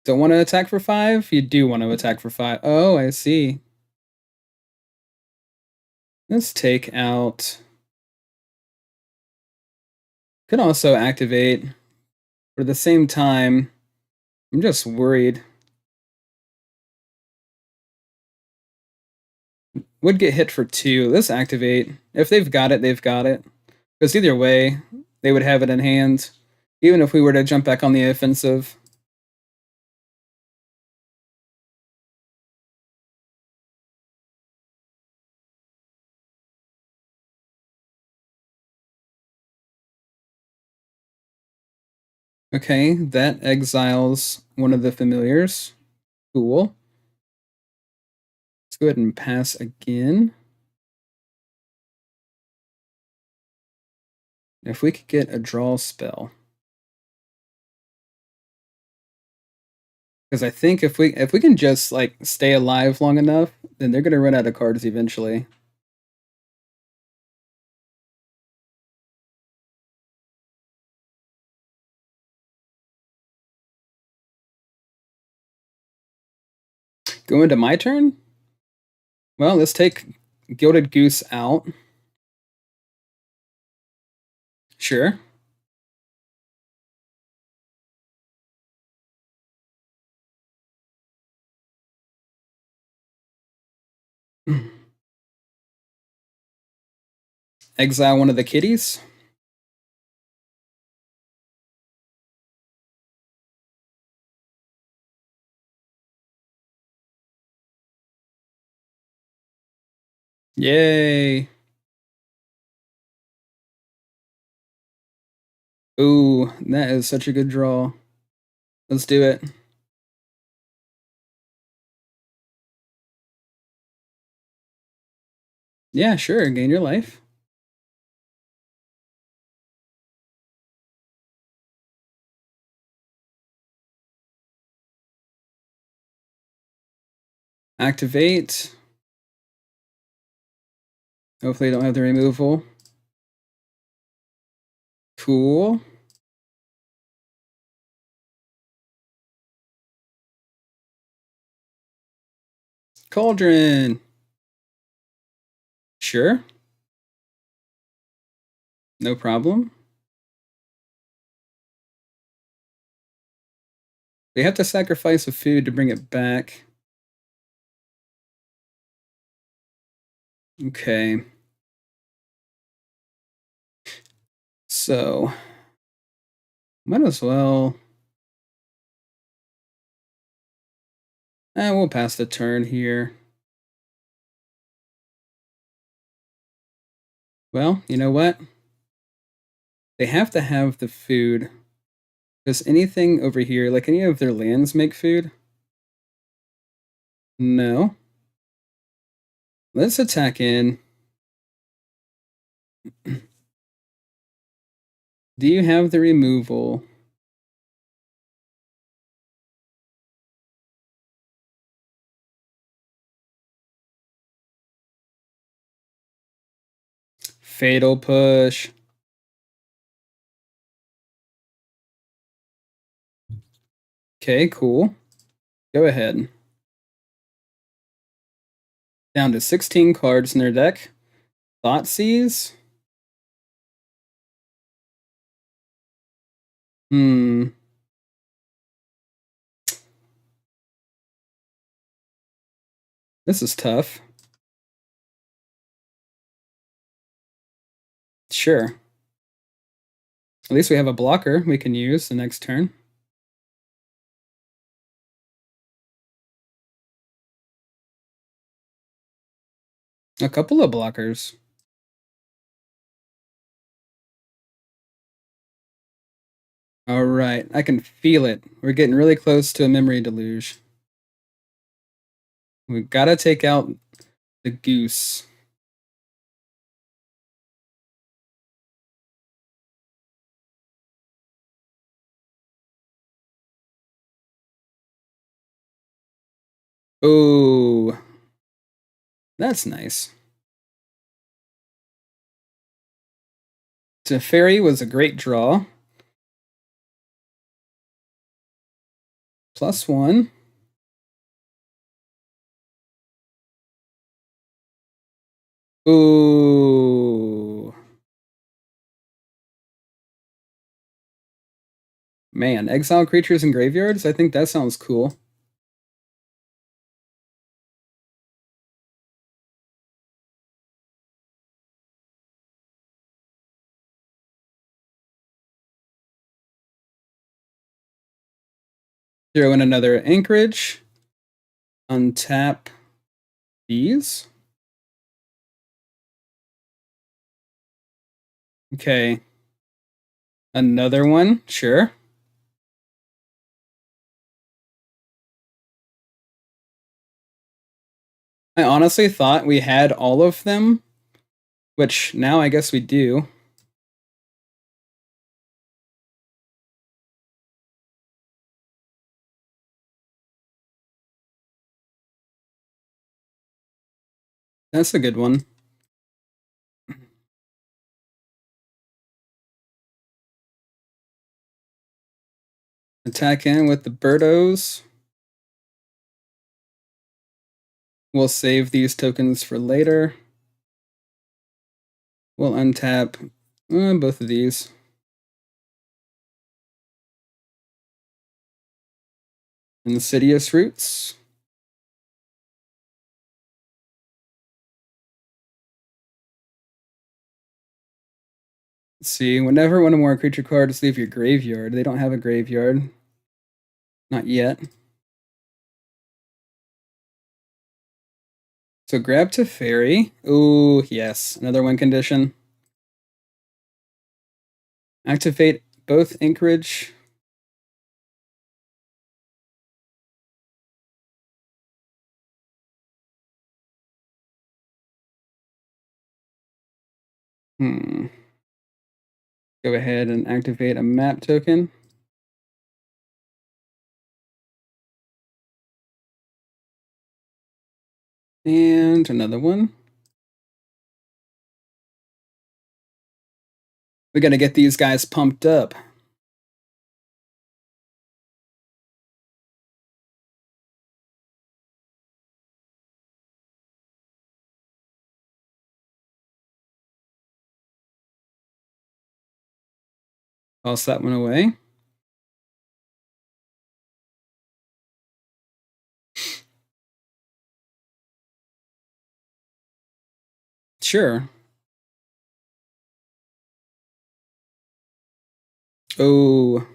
Don't want to attack for 5? You do want to attack for 5. Oh, I see. Let's take out... Could also activate, but at the same time, I'm just worried. Would get hit for 2. Let's activate. If they've got it, they've got it. Because either way, they would have it in hand, even if we were to jump back on the offensive. Okay, that exiles one of the familiars. Cool. Let's go ahead and pass again. If we could get a draw spell. Because I think if we can just like stay alive long enough, then they're gonna run out of cards eventually. Go into my turn? Well, let's take Gilded Goose out. Sure. Exile one of the kitties. Yay! Ooh, that is such a good draw. Let's do it. Yeah, sure. Gain your life. Activate. Hopefully, I don't have the removal. Cool. Cauldron. Sure. No problem. We have to sacrifice a food to bring it back. Okay. So, might as well. We'll pass the turn here. Well, you know what? They have to have the food. Does anything over here, like any of their lands, make food? No. Let's attack in. Do you have the removal? Fatal push. Okay, cool. Go ahead. Down to 16 cards in their deck. Thoughtseize? Hmm. This is tough. Sure. At least we have a blocker we can use the next turn. A couple of blockers. All right, I can feel it. We're getting really close to a memory deluge. We've got to take out the goose. Oh, that's nice. Teferi was a great draw. +1. Ooh. Man, exile creatures in graveyards? I think that sounds cool. Throw in another Anchorage. Untap these. Okay. Another one, sure. I honestly thought we had all of them, which now I guess we do. That's a good one. Attack in with the birdos. We'll save these tokens for later. We'll untap both of these. Insidious Roots. Let's see, whenever one or more creature cards leave your graveyard, they don't have a graveyard. Not yet. So grab to fairy. Oh, yes. Another win condition. Activate both anchorage. Go ahead and activate a map token. And another one. We gotta get these guys pumped up. Toss that one away. Sure. Oh.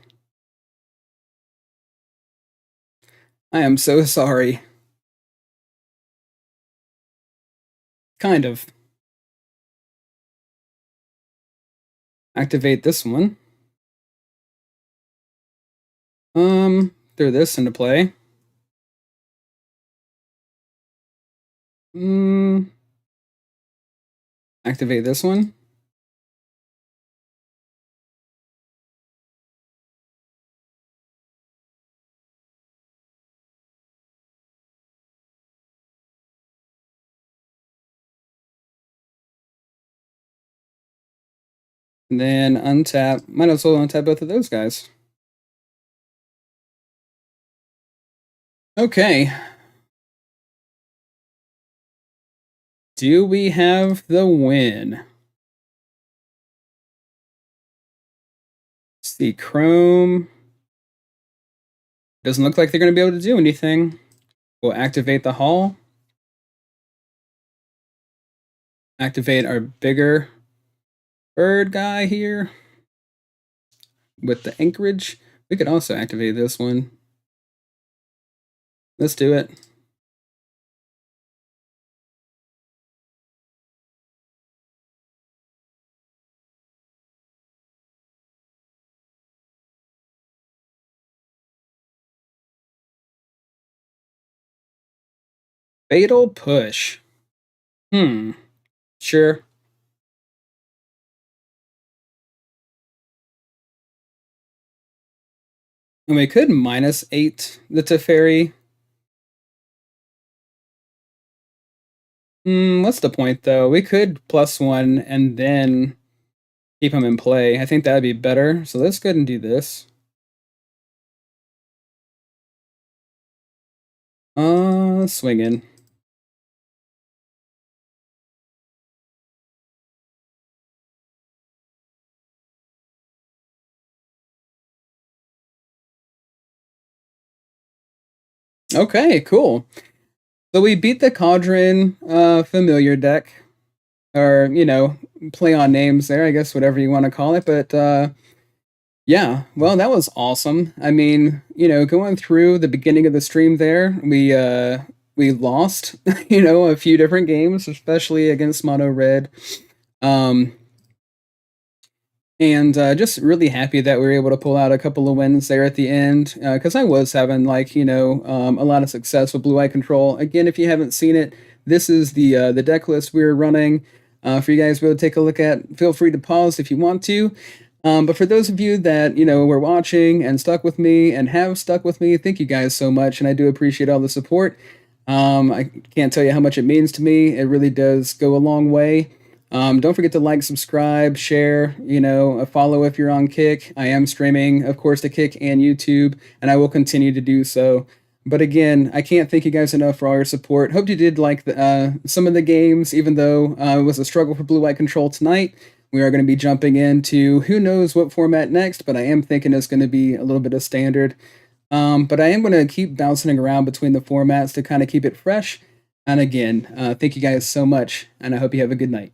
I am so sorry. Kind of. Activate this one. Throw this into play. Activate this one. And then untap. Might as well untap both of those guys. Okay. Do we have the win? Let's see, Chrome. Doesn't look like they're going to be able to do anything. We'll activate the hall. Activate our bigger bird guy here with the anchorage. We could also activate this one. Let's do it. Fatal push. Sure. And we could -8 the Teferi. What's the point, though? We could +1 and then keep him in play. I think that'd be better. So let's go ahead and do this. Swinging. Okay, cool. So we beat the Cauldron familiar deck. Or, play on names there, I guess, whatever you want to call it. But yeah, well, that was awesome. I mean, going through the beginning of the stream there, we lost, a few different games, especially against Mono Red. And just really happy that we were able to pull out a couple of wins there at the end, because I was having a lot of success with Blue Eye Control. Again, if you haven't seen it, this is the deck list we're running for you guys to be able to take a look at. Feel free to pause if you want to. But for those of you that were watching and stuck with me and have stuck with me, thank you guys so much, and I do appreciate all the support. I can't tell you how much it means to me. It really does go a long way. Don't forget to like, subscribe, share, follow if you're on Kick. I am streaming, of course, to Kick and YouTube, and I will continue to do so. But again, I can't thank you guys enough for all your support. Hope you did like some of the games, even though it was a struggle for Blue Eye Control tonight. We are going to be jumping into who knows what format next, but I am thinking it's going to be a little bit of standard. But I am going to keep bouncing around between the formats to kind of keep it fresh. And again, thank you guys so much, and I hope you have a good night.